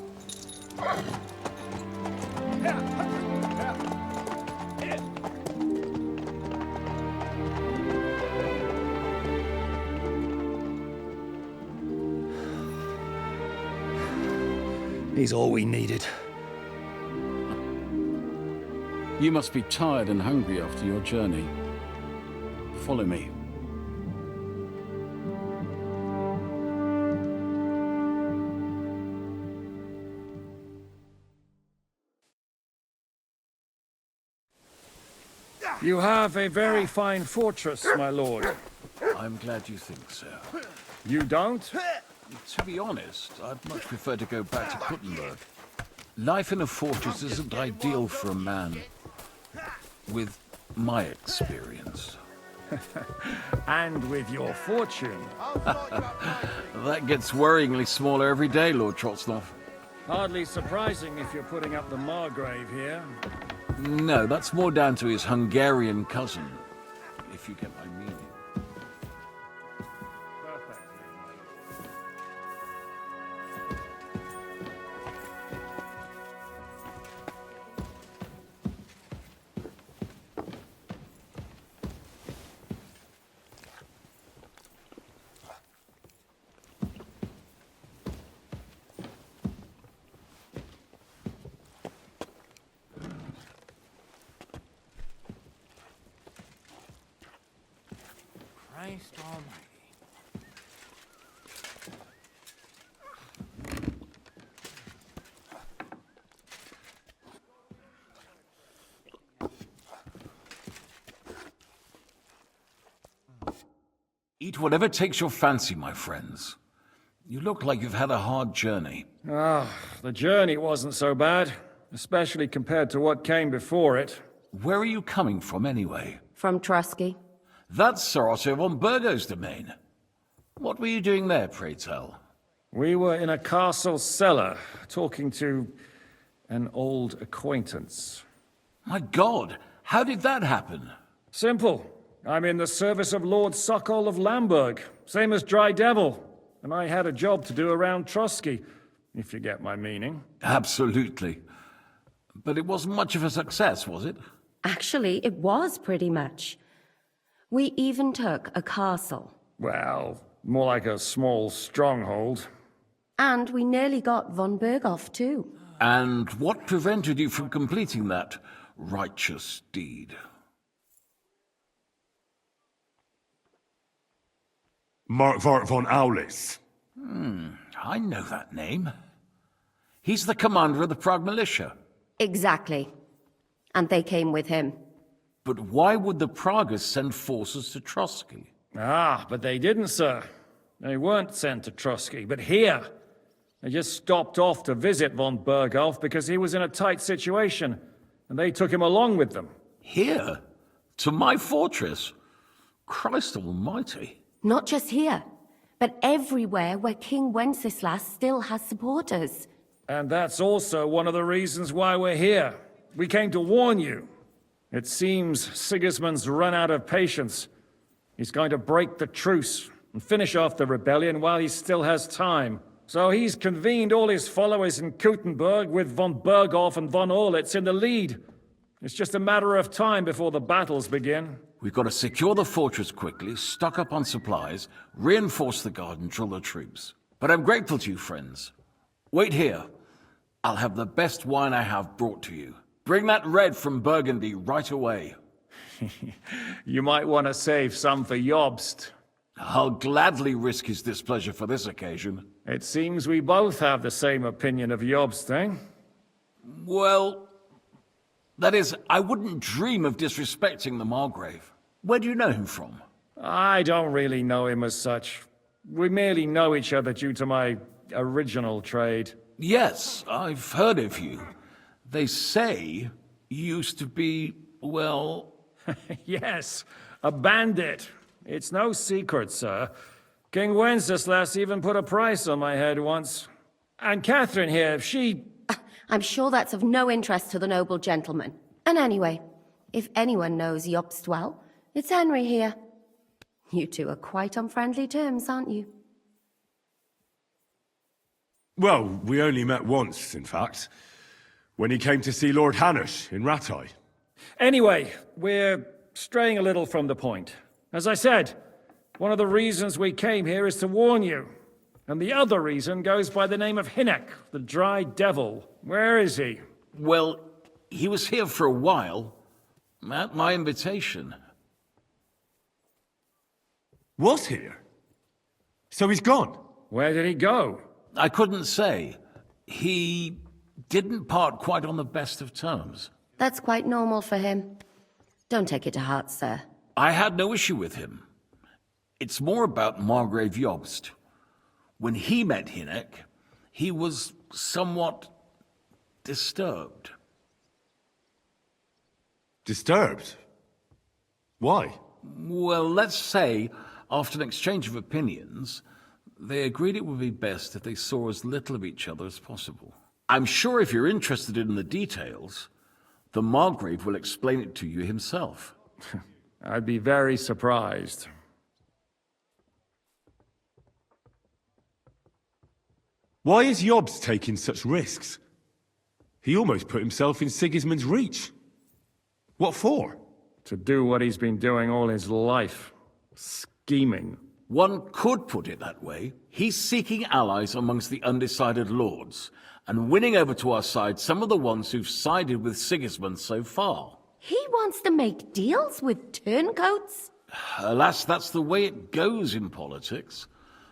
He's all we needed. You must be tired and hungry after your journey. Follow me. You have a very fine fortress, my lord. I'm glad you think so. You don't? To be honest, I'd much prefer to go back to Kuttenberg. Life in a fortress isn't ideal for a man with my experience. And with your fortune. That gets worryingly smaller every day, Lord Trotsnov. Hardly surprising if you're putting up the Margrave here. No, that's more down to his Hungarian cousin, if you get my meaning. Christ almighty. Eat whatever takes your fancy, my friends. You look like you've had a hard journey. Ah, the journey wasn't so bad, especially compared to what came before it. Where are you coming from, anyway? From Trusky. That's Sir Otto von Burgo's domain. What were you doing there, pray tell? We were in a castle cellar, talking to an old acquaintance. My God, how did that happen? Simple. I'm in the service of Lord Sokol of Lamberg, same as Dry Devil, and I had a job to do around Trusky, if you get my meaning. Absolutely. But it wasn't much of a success, was it? Actually, it was pretty much. We even took a castle. Well, more like a small stronghold. And we nearly got von Berghoff, too. And what prevented you from completing that righteous deed? Markvart von Aulis. I know that name. He's the commander of the Prague militia. Exactly. And they came with him. But why would the Praguers send forces to Trusky? Ah, but they didn't, sir. They weren't sent to Trusky, but here. They just stopped off to visit von Berghoff because he was in a tight situation, and they took him along with them. Here? To my fortress? Christ almighty. Not just here, but everywhere where King Wenceslas still has supporters. And that's also one of the reasons why we're here. We came to warn you. It seems Sigismund's run out of patience. He's going to break the truce and finish off the rebellion while he still has time. So he's convened all his followers in Kuttenberg with von Berghoff and von Orlitz in the lead. It's just a matter of time before the battles begin. We've got to secure the fortress quickly, stock up on supplies, reinforce the guard and drill the troops. But I'm grateful to you, friends. Wait here. I'll have the best wine I have brought to you. Bring that red from Burgundy right away. You might want to save some for Jobst. I'll gladly risk his displeasure for this occasion. It seems we both have the same opinion of Jobst, eh? Well, that is, I wouldn't dream of disrespecting the Margrave. Where do you know him from? I don't really know him as such. We merely know each other due to my original trade. Yes, I've heard of you. They say you used to be, well... Yes, a bandit. It's no secret, sir. King Wenceslas even put a price on my head once. And Catherine here, she... I'm sure that's of no interest to the noble gentleman. And anyway, if anyone knows Jobst well, it's Henry here. You two are quite on friendly terms, aren't you? Well, we only met once, in fact. When he came to see Lord Hanush in Rattay. Anyway, we're straying a little from the point. As I said, one of the reasons we came here is to warn you. And the other reason goes by the name of Hinek, the Dry Devil. Where is he? Well, he was here for a while. At my invitation. Was here? So he's gone? Where did he go? I couldn't say. He didn't part quite on the best of terms. That's quite normal for him. Don't take it to heart, sir. I had no issue with him. It's more about Margrave Jobst. When he met Hynek, he was somewhat disturbed. Disturbed? Why? Well, let's say, after an exchange of opinions, they agreed it would be best if they saw as little of each other as possible. I'm sure if you're interested in the details, the Margrave will explain it to you himself. I'd be very surprised. Why is Jobst taking such risks? He almost put himself in Sigismund's reach. What for? To do what he's been doing all his life. Scheming. One could put it that way. He's seeking allies amongst the undecided lords, and winning over to our side some of the ones who've sided with Sigismund so far. He wants to make deals with turncoats? Alas, that's the way it goes in politics.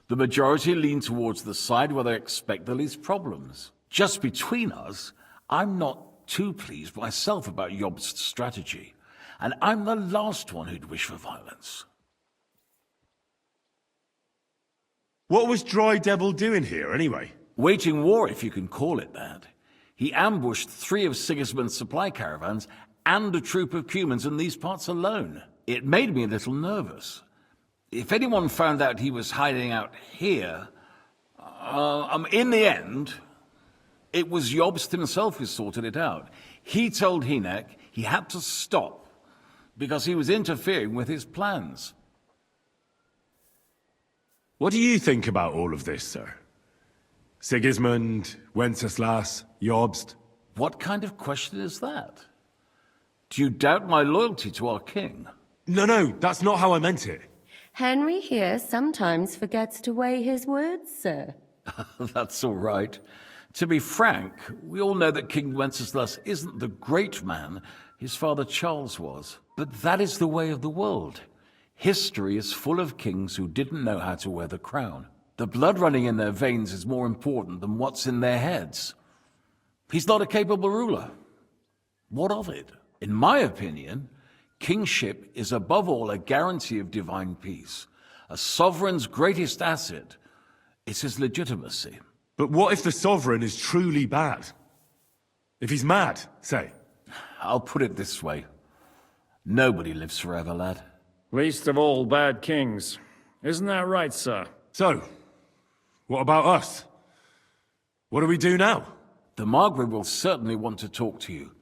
The majority lean towards the side where they expect the least problems. Just between us, I'm not too pleased myself about Jobst's strategy, and I'm the last one who'd wish for violence. What was Dry Devil doing here, anyway? Waging war, if you can call it that. He ambushed 3 of Sigismund's supply caravans and a troop of Cumans in these parts alone. It made me a little nervous. If anyone found out he was hiding out here, in the end, it was Jobst himself who sorted it out. He told Hynek he had to stop because he was interfering with his plans. What do you think about all of this, sir? Sigismund, Wenceslas, Jobst? What kind of question is that? Do you doubt my loyalty to our king? No, that's not how I meant it. Henry here sometimes forgets to weigh his words, sir. That's all right. To be frank, we all know that King Wenceslas isn't the great man his father Charles was. But that is the way of the world. History is full of kings who didn't know how to wear the crown. The blood running in their veins is more important than what's in their heads. He's not a capable ruler. What of it? In my opinion, kingship is above all a guarantee of divine peace. A sovereign's greatest asset is his legitimacy. But what if the sovereign is truly bad? If he's mad, say? I'll put it this way. Nobody lives forever, lad. Least of all bad kings. Isn't that right, sir? So, what about us? What do we do now? The Margrave will certainly want to talk to you,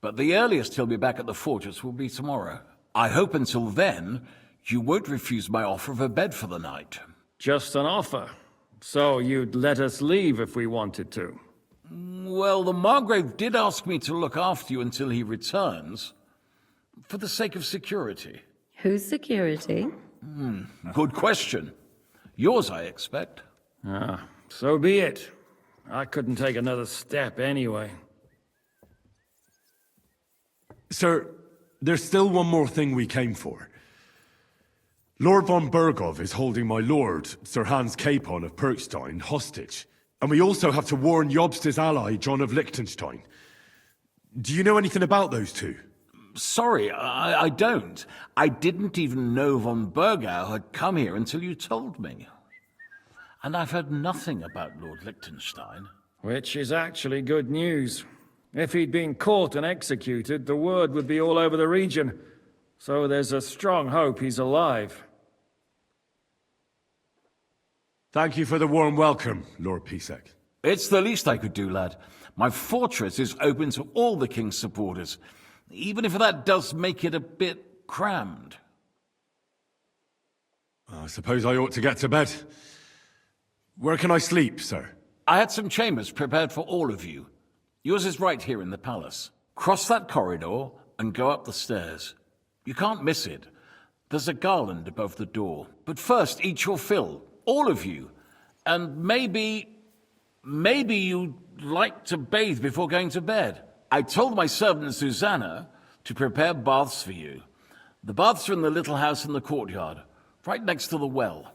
but the earliest he'll be back at the fortress will be tomorrow. I hope until then, you won't refuse my offer of a bed for the night. Just an offer. So you'd let us leave if we wanted to? Well, the Margrave did ask me to look after you until he returns, for the sake of security. Whose security? Good question. Yours, I expect. So be it. I couldn't take another step anyway. Sir, there's still one more thing we came for. Lord von Bergov is holding my lord, Sir Hans Capon of Perkstein, hostage. And we also have to warn Jobst's ally, John of Liechtenstein. Do you know anything about those two? Sorry, I don't. I didn't even know von Bergau had come here until you told me. And I've heard nothing about Lord Liechtenstein. Which is actually good news. If he'd been caught and executed, the word would be all over the region. So there's a strong hope he's alive. Thank you for the warm welcome, Lord Pisek. It's the least I could do, lad. My fortress is open to all the king's supporters, even if that does make it a bit crammed. I suppose I ought to get to bed. Where can I sleep, sir? I had some chambers prepared for all of you. Yours is right here in the palace. Cross that corridor and go up the stairs. You can't miss it. There's a garland above the door. But first, eat your fill, all of you. And maybe you'd like to bathe before going to bed. I told my servant Susanna to prepare baths for you. The baths are in the little house in the courtyard, right next to the well.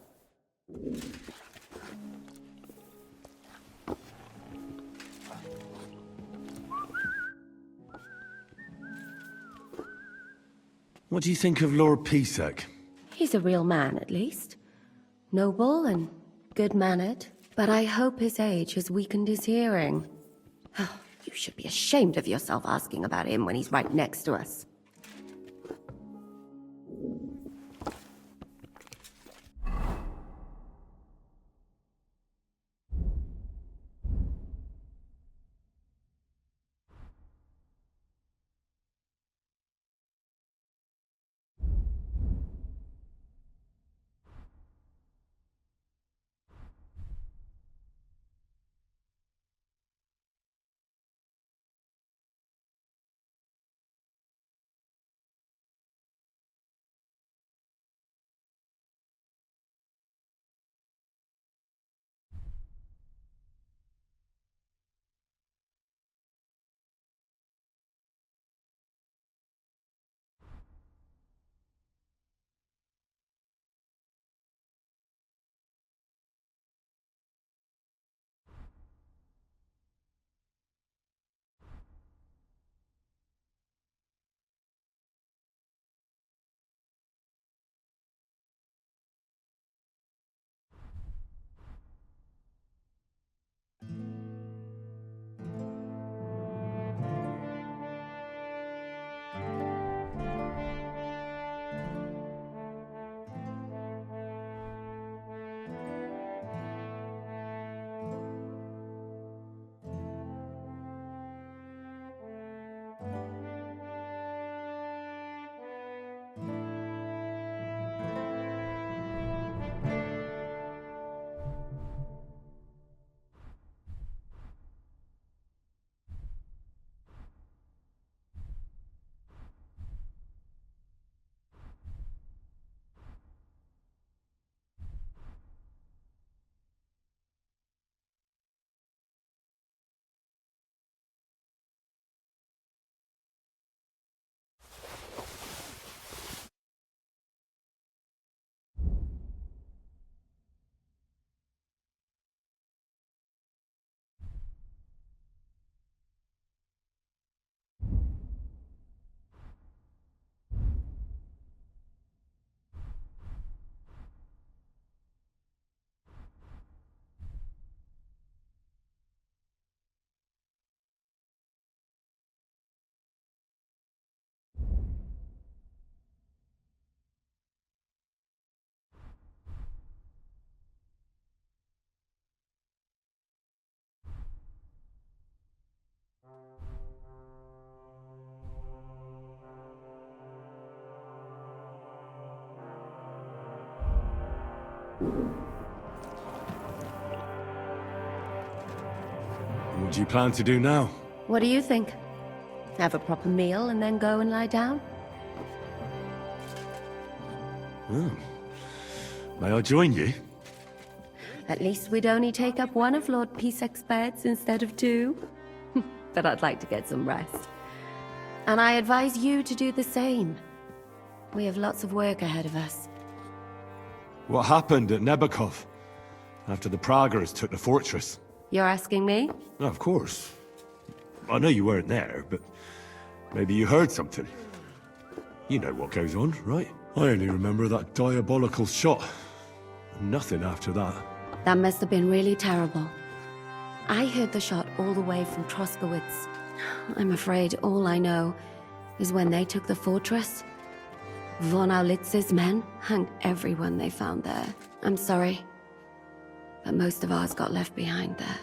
What do you think of Lord Pisek? He's a real man, at least. Noble and good-mannered. But I hope his age has weakened his hearing. You should be ashamed of yourself asking about him when he's right next to us. What do you plan to do now? What do you think? Have a proper meal and then go and lie down? Oh. May I join you? At least we'd only take up one of Lord Pisek's beds instead of two. But I'd like to get some rest. And I advise you to do the same. We have lots of work ahead of us. What happened at Nebakov after the Praggers took the fortress? You're asking me? No, of course. I know you weren't there, but maybe you heard something. You know what goes on, right? I only remember that diabolical shot. Nothing after that. That must have been really terrible. I heard the shot all the way from Troskowitz. I'm afraid all I know is when they took the fortress, Von Aulitz's men hanged everyone they found there. I'm sorry, but most of ours got left behind there.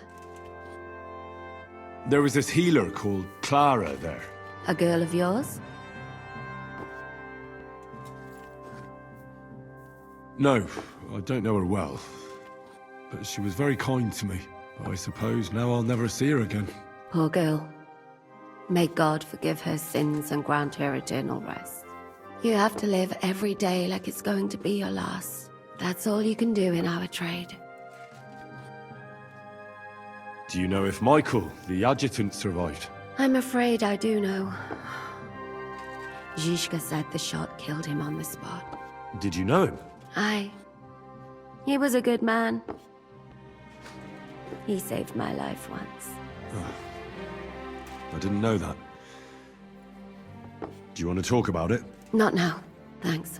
There was this healer called Clara there. A girl of yours? No, I don't know her well. But she was very kind to me. But I suppose now I'll never see her again. Poor girl. May God forgive her sins and grant her eternal rest. You have to live every day like it's going to be your last. That's all you can do in our trade. Do you know if Michael, the adjutant, survived? I'm afraid I do know. Zhishka said the shot killed him on the spot. Did you know him? Aye. He was a good man. He saved my life once. Oh. I didn't know that. Do you want to talk about it? Not now. Thanks.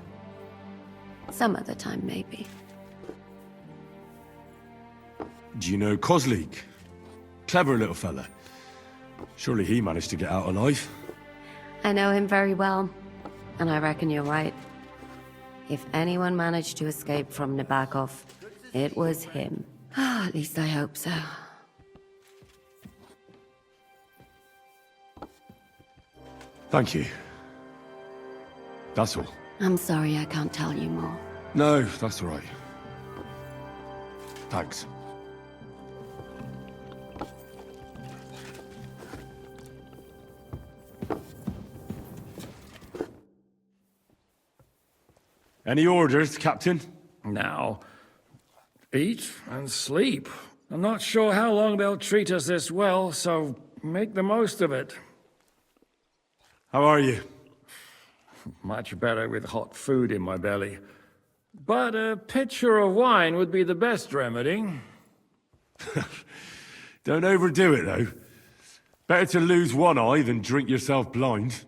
Some other time, maybe. Do you know Kozlik? Clever little fella. Surely he managed to get out alive. I know him very well, and I reckon you're right. If anyone managed to escape from Nabokov, it was him. At least I hope so. Thank you. That's all. I'm sorry I can't tell you more. No, that's all right. Thanks. Any orders, Captain? Now, eat and sleep. I'm not sure how long they'll treat us this well, so make the most of it. How are you? Much better with hot food in my belly. But a pitcher of wine would be the best remedy. Don't overdo it, though. Better to lose one eye than drink yourself blind.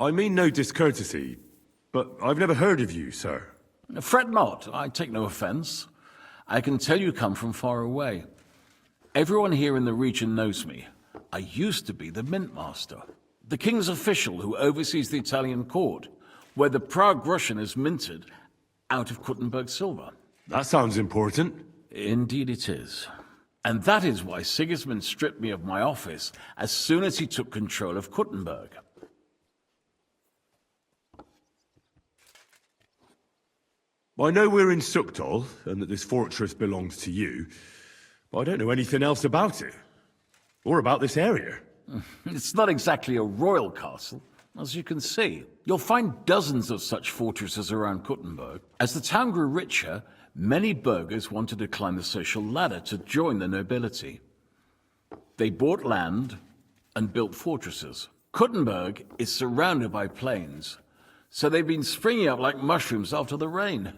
I mean no discourtesy, but I've never heard of you, sir. Fret not, I take no offense. I can tell you come from far away. Everyone here in the region knows me. I used to be the Mint Master, the king's official who oversees the Italian court, where the Prague Russian is minted out of Kuttenberg silver. That sounds important. Indeed it is. And that is why Sigismund stripped me of my office as soon as he took control of Kuttenberg. I know we're in Sukdal, and that this fortress belongs to you, but I don't know anything else about it. Or about this area. It's not exactly a royal castle, as you can see. You'll find dozens of such fortresses around Kuttenberg. As the town grew richer, many burghers wanted to climb the social ladder to join the nobility. They bought land and built fortresses. Kuttenberg is surrounded by plains, so they've been springing up like mushrooms after the rain.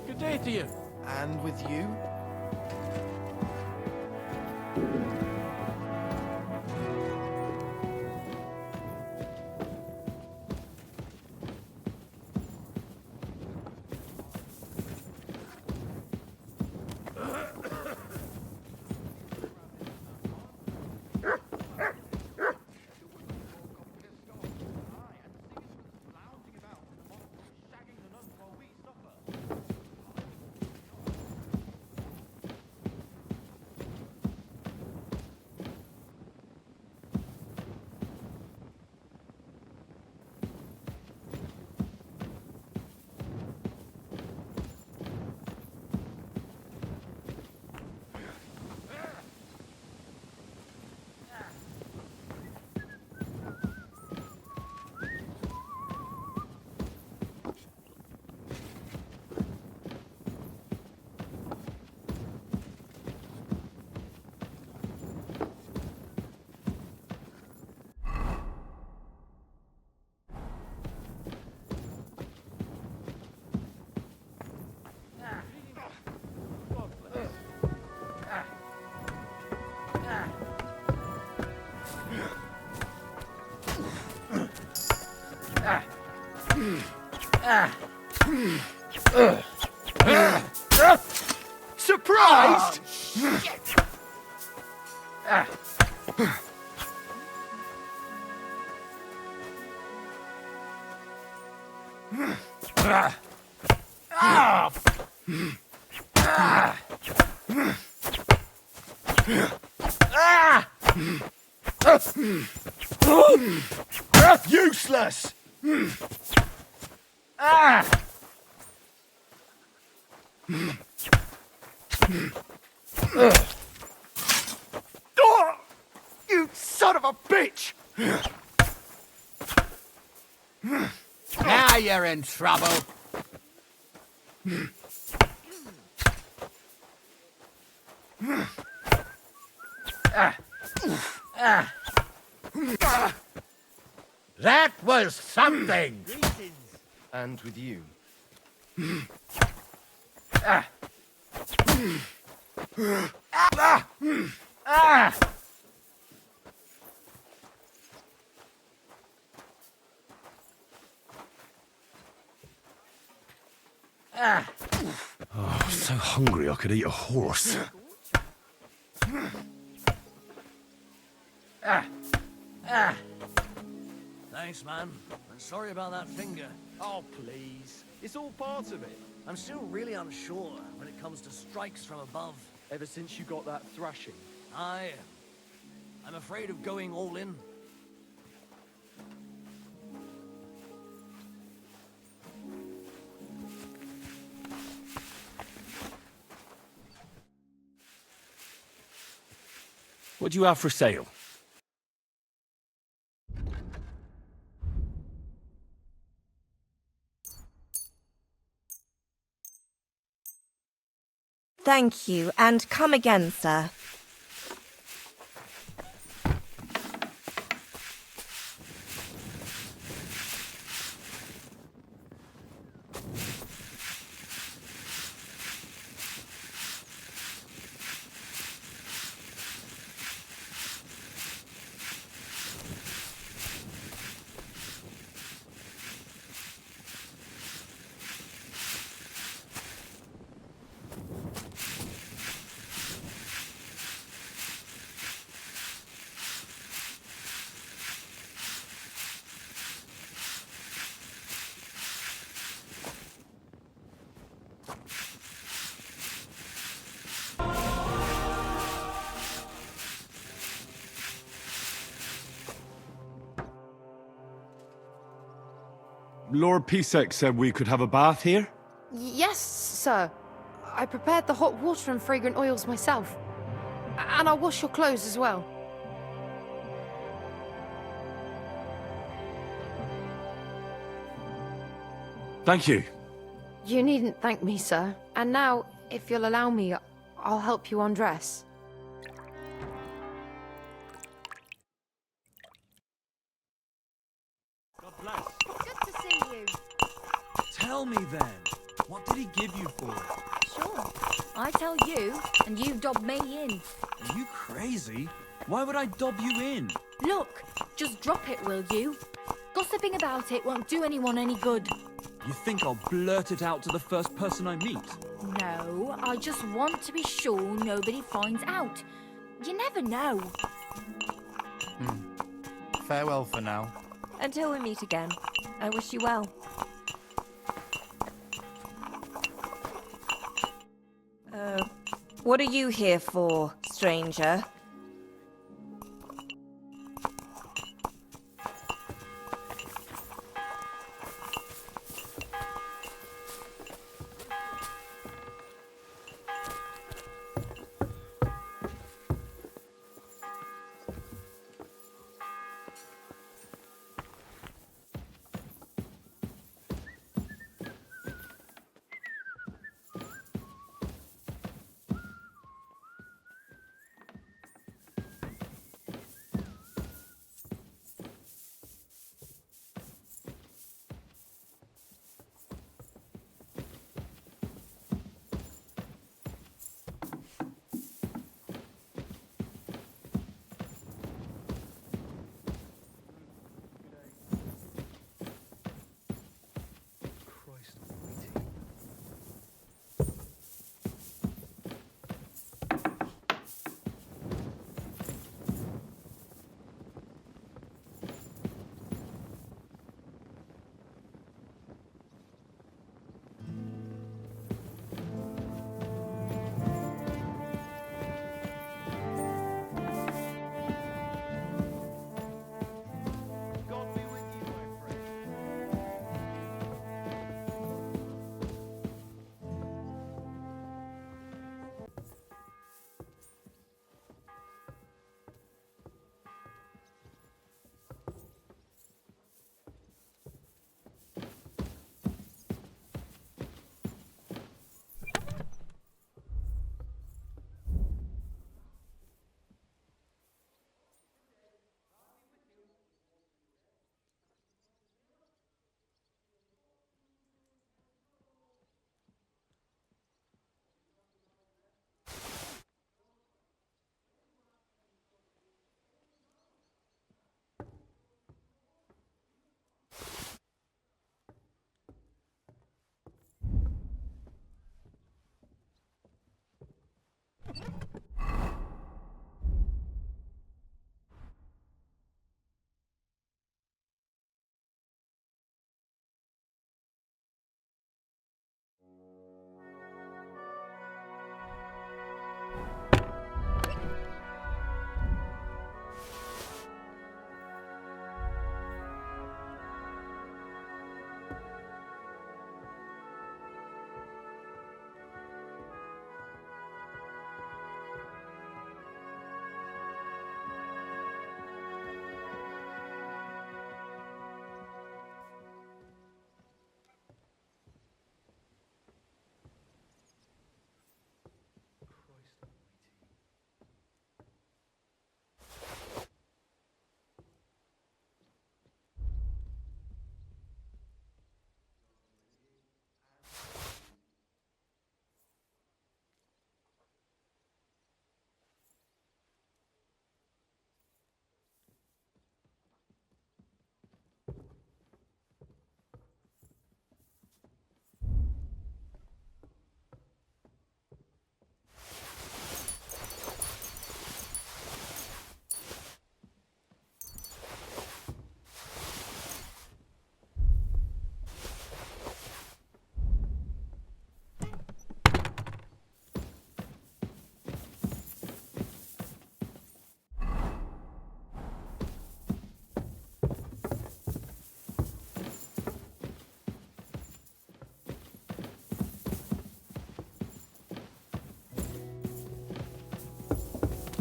Good day to you. And with you? Surprised? Useless! Oh, you son of a bitch! We're in trouble. That was something! And with you. Oh, I'm so hungry I could eat a horse. Thanks, man. And sorry about that finger. Oh, please. It's all part of it. I'm still really unsure when it comes to strikes from above. Ever since you got that thrashing. I'm afraid of going all in. What do you have for sale? Thank you, and come again, sir. Lord Pisek said we could have a bath here? Yes, sir. I prepared the hot water and fragrant oils myself. And I'll wash your clothes as well. Thank you. You needn't thank me, sir. And now, if you'll allow me, I'll help you undress. God bless. Good to see you. Tell me then, what did he give you for it? Sure. I tell you, and you dob me in. Are you crazy? Why would I dob you in? Look, just drop it, will you? Gossiping about it won't do anyone any good. You think I'll blurt it out to the first person I meet? No, I just want to be sure nobody finds out. You never know. Farewell for now. Until we meet again, I wish you well. What are you here for, stranger?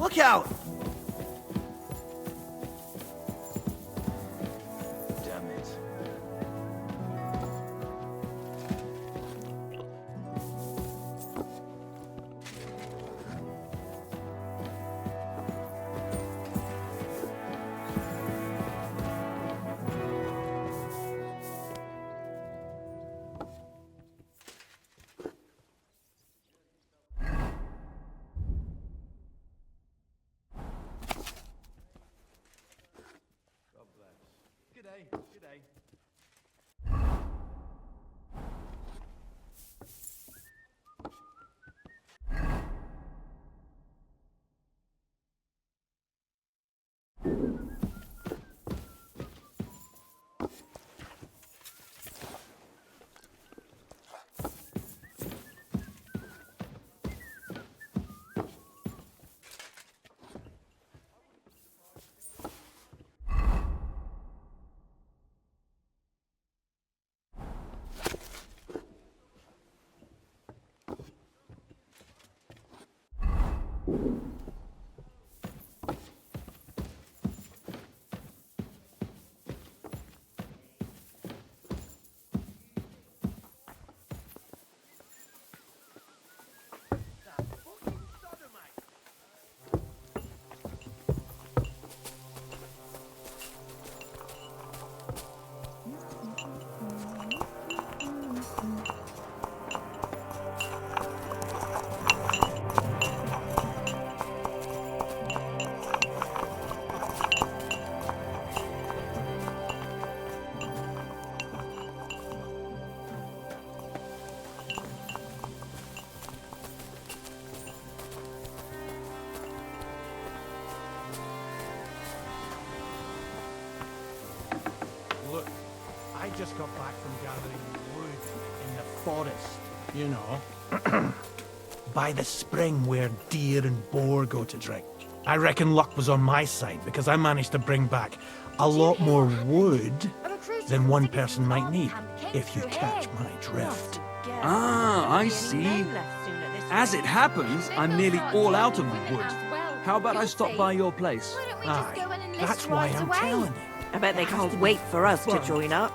Look out! Damn it. G'day, g'day. Look, I just got back from gathering wood in the forest, you know. By the spring where deer and boar go to drink. I reckon luck was on my side because I managed to bring back a lot more wood than one person might need, if you catch my drift. Ah, I see. As it happens, I'm nearly all out of wood. How about I stop by your place? Aye, that's why I'm telling you. I bet they can't wait for us to join up.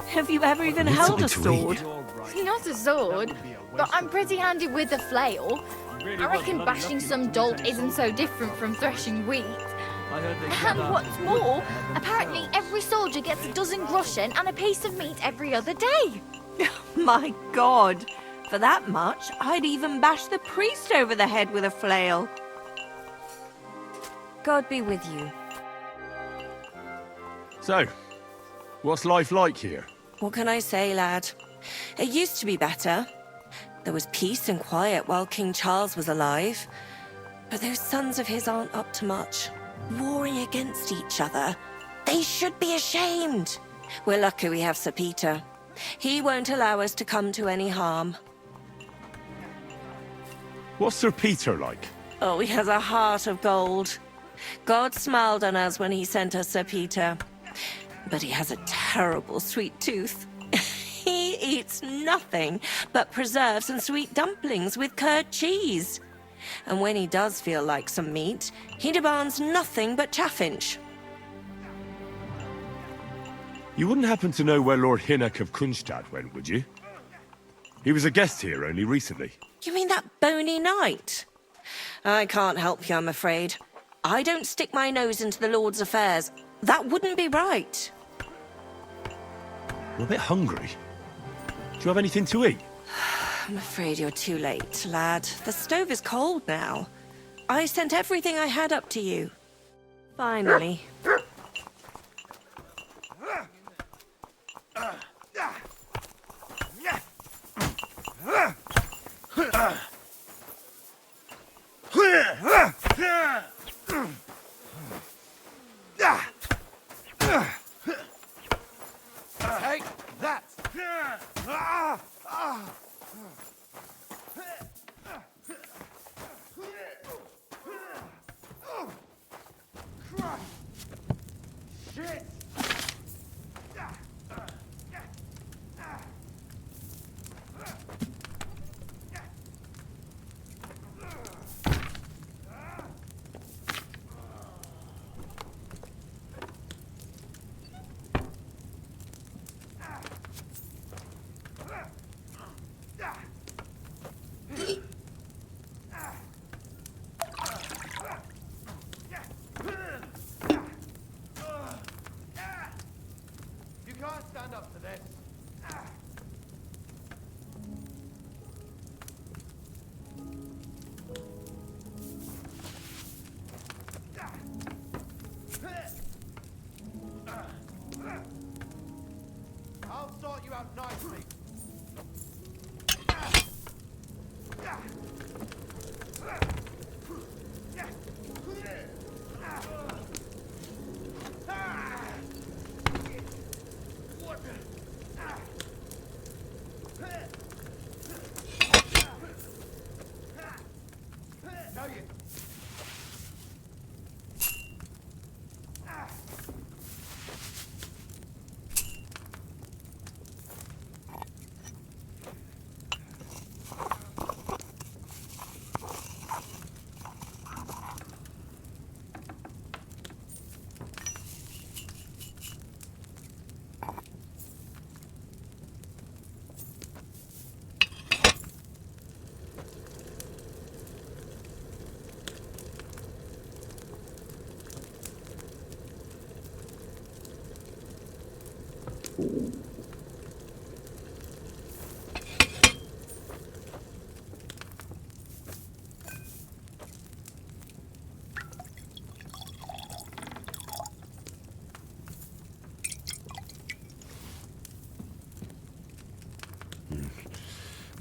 Have you ever even held a sword? Not a sword, but I'm pretty handy with a flail. I reckon bashing some dolt isn't so different from threshing wheat. And what's more, apparently every soldier gets a dozen groschen and a piece of meat every other day. My God! For that much, I'd even bash the priest over the head with a flail. God be with you. So, what's life like here? What can I say, lad? It used to be better. There was peace and quiet while King Charles was alive. But those sons of his aren't up to much. Warring against each other. They should be ashamed. We're lucky we have Sir Peter. He won't allow us to come to any harm. What's Sir Peter like? Oh, he has a heart of gold. God smiled on us when he sent us Sir Peter. But he has a terrible sweet tooth. He eats nothing but preserves and sweet dumplings with curd cheese. And when he does feel like some meat, he demands nothing but chaffinch. You wouldn't happen to know where Lord Hinnock of Kunstad went, would you? He was a guest here only recently. You mean that bony knight? I can't help you, I'm afraid. I don't stick my nose into the Lord's affairs. That wouldn't be right. I'm a bit hungry. Do you have anything to eat? I'm afraid you're too late, lad. The stove is cold now. I sent everything I had up to you. Finally. Take that! Shit!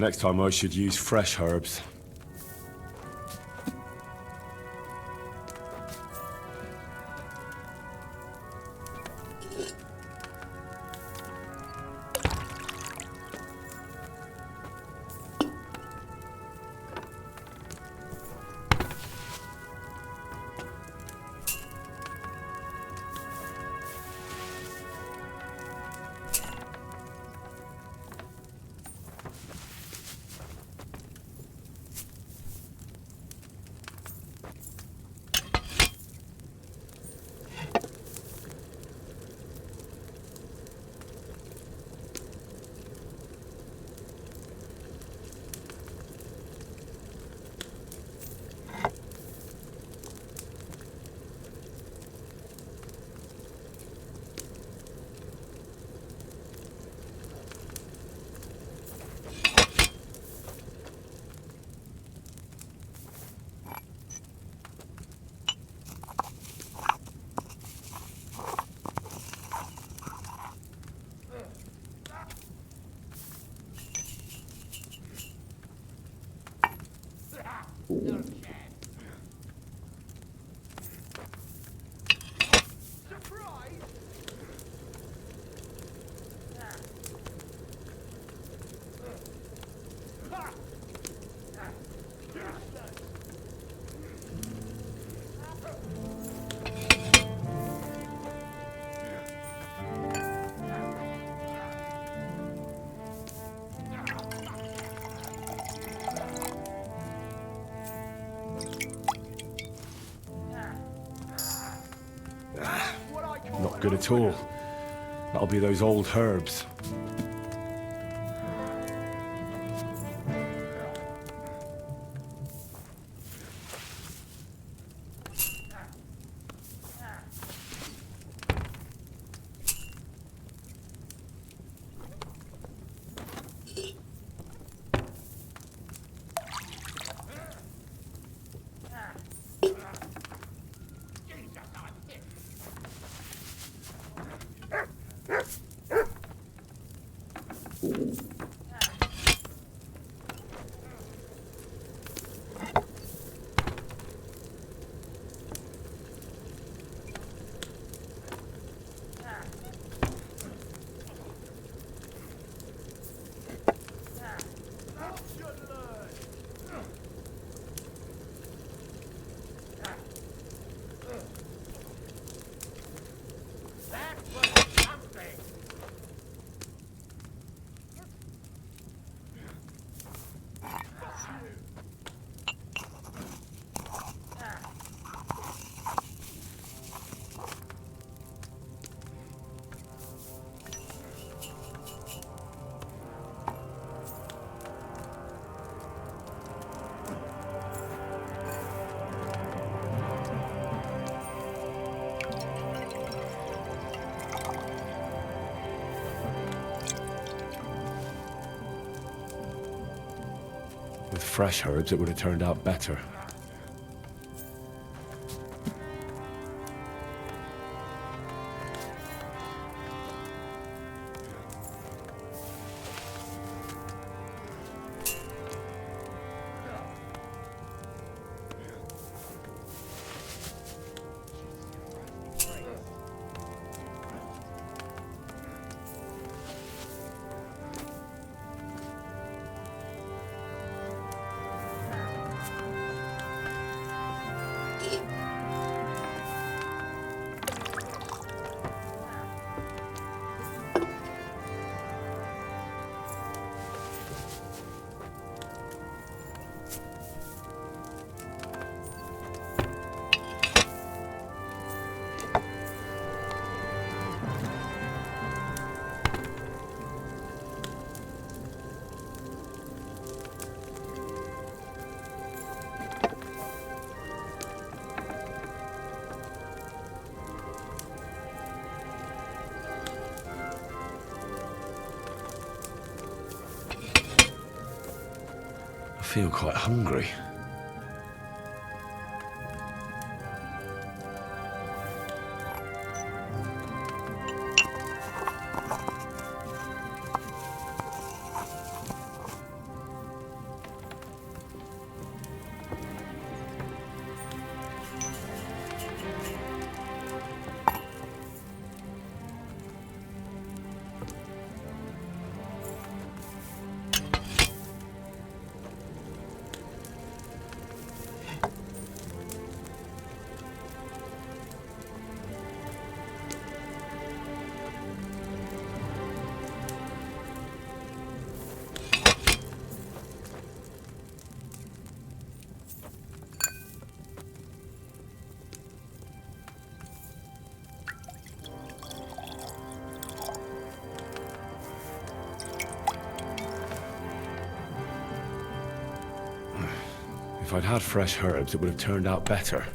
Next time I should use fresh herbs. Not good at all. That'll be those old herbs. With fresh herbs, it would have turned out better. I feel quite hungry. If I'd had fresh herbs, it would have turned out better.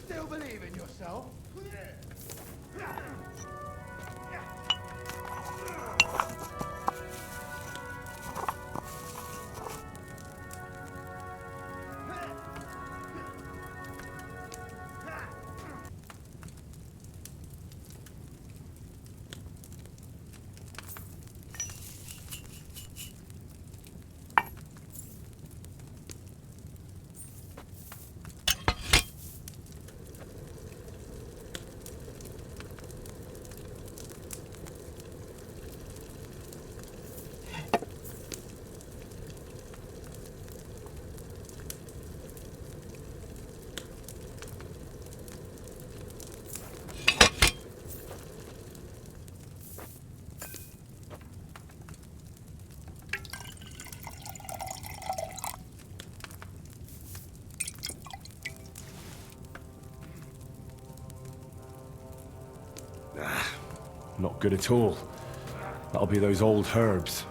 Still believe in yourself? Not good at all. That'll be those old herbs.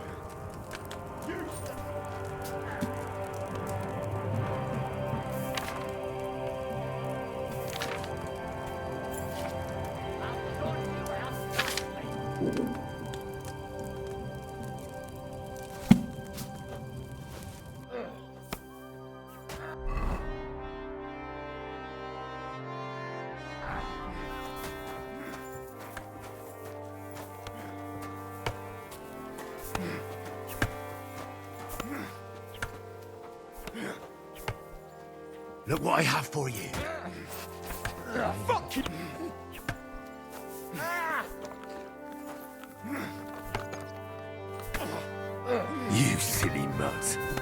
Look what I have for you. Fuck you! You silly mutt.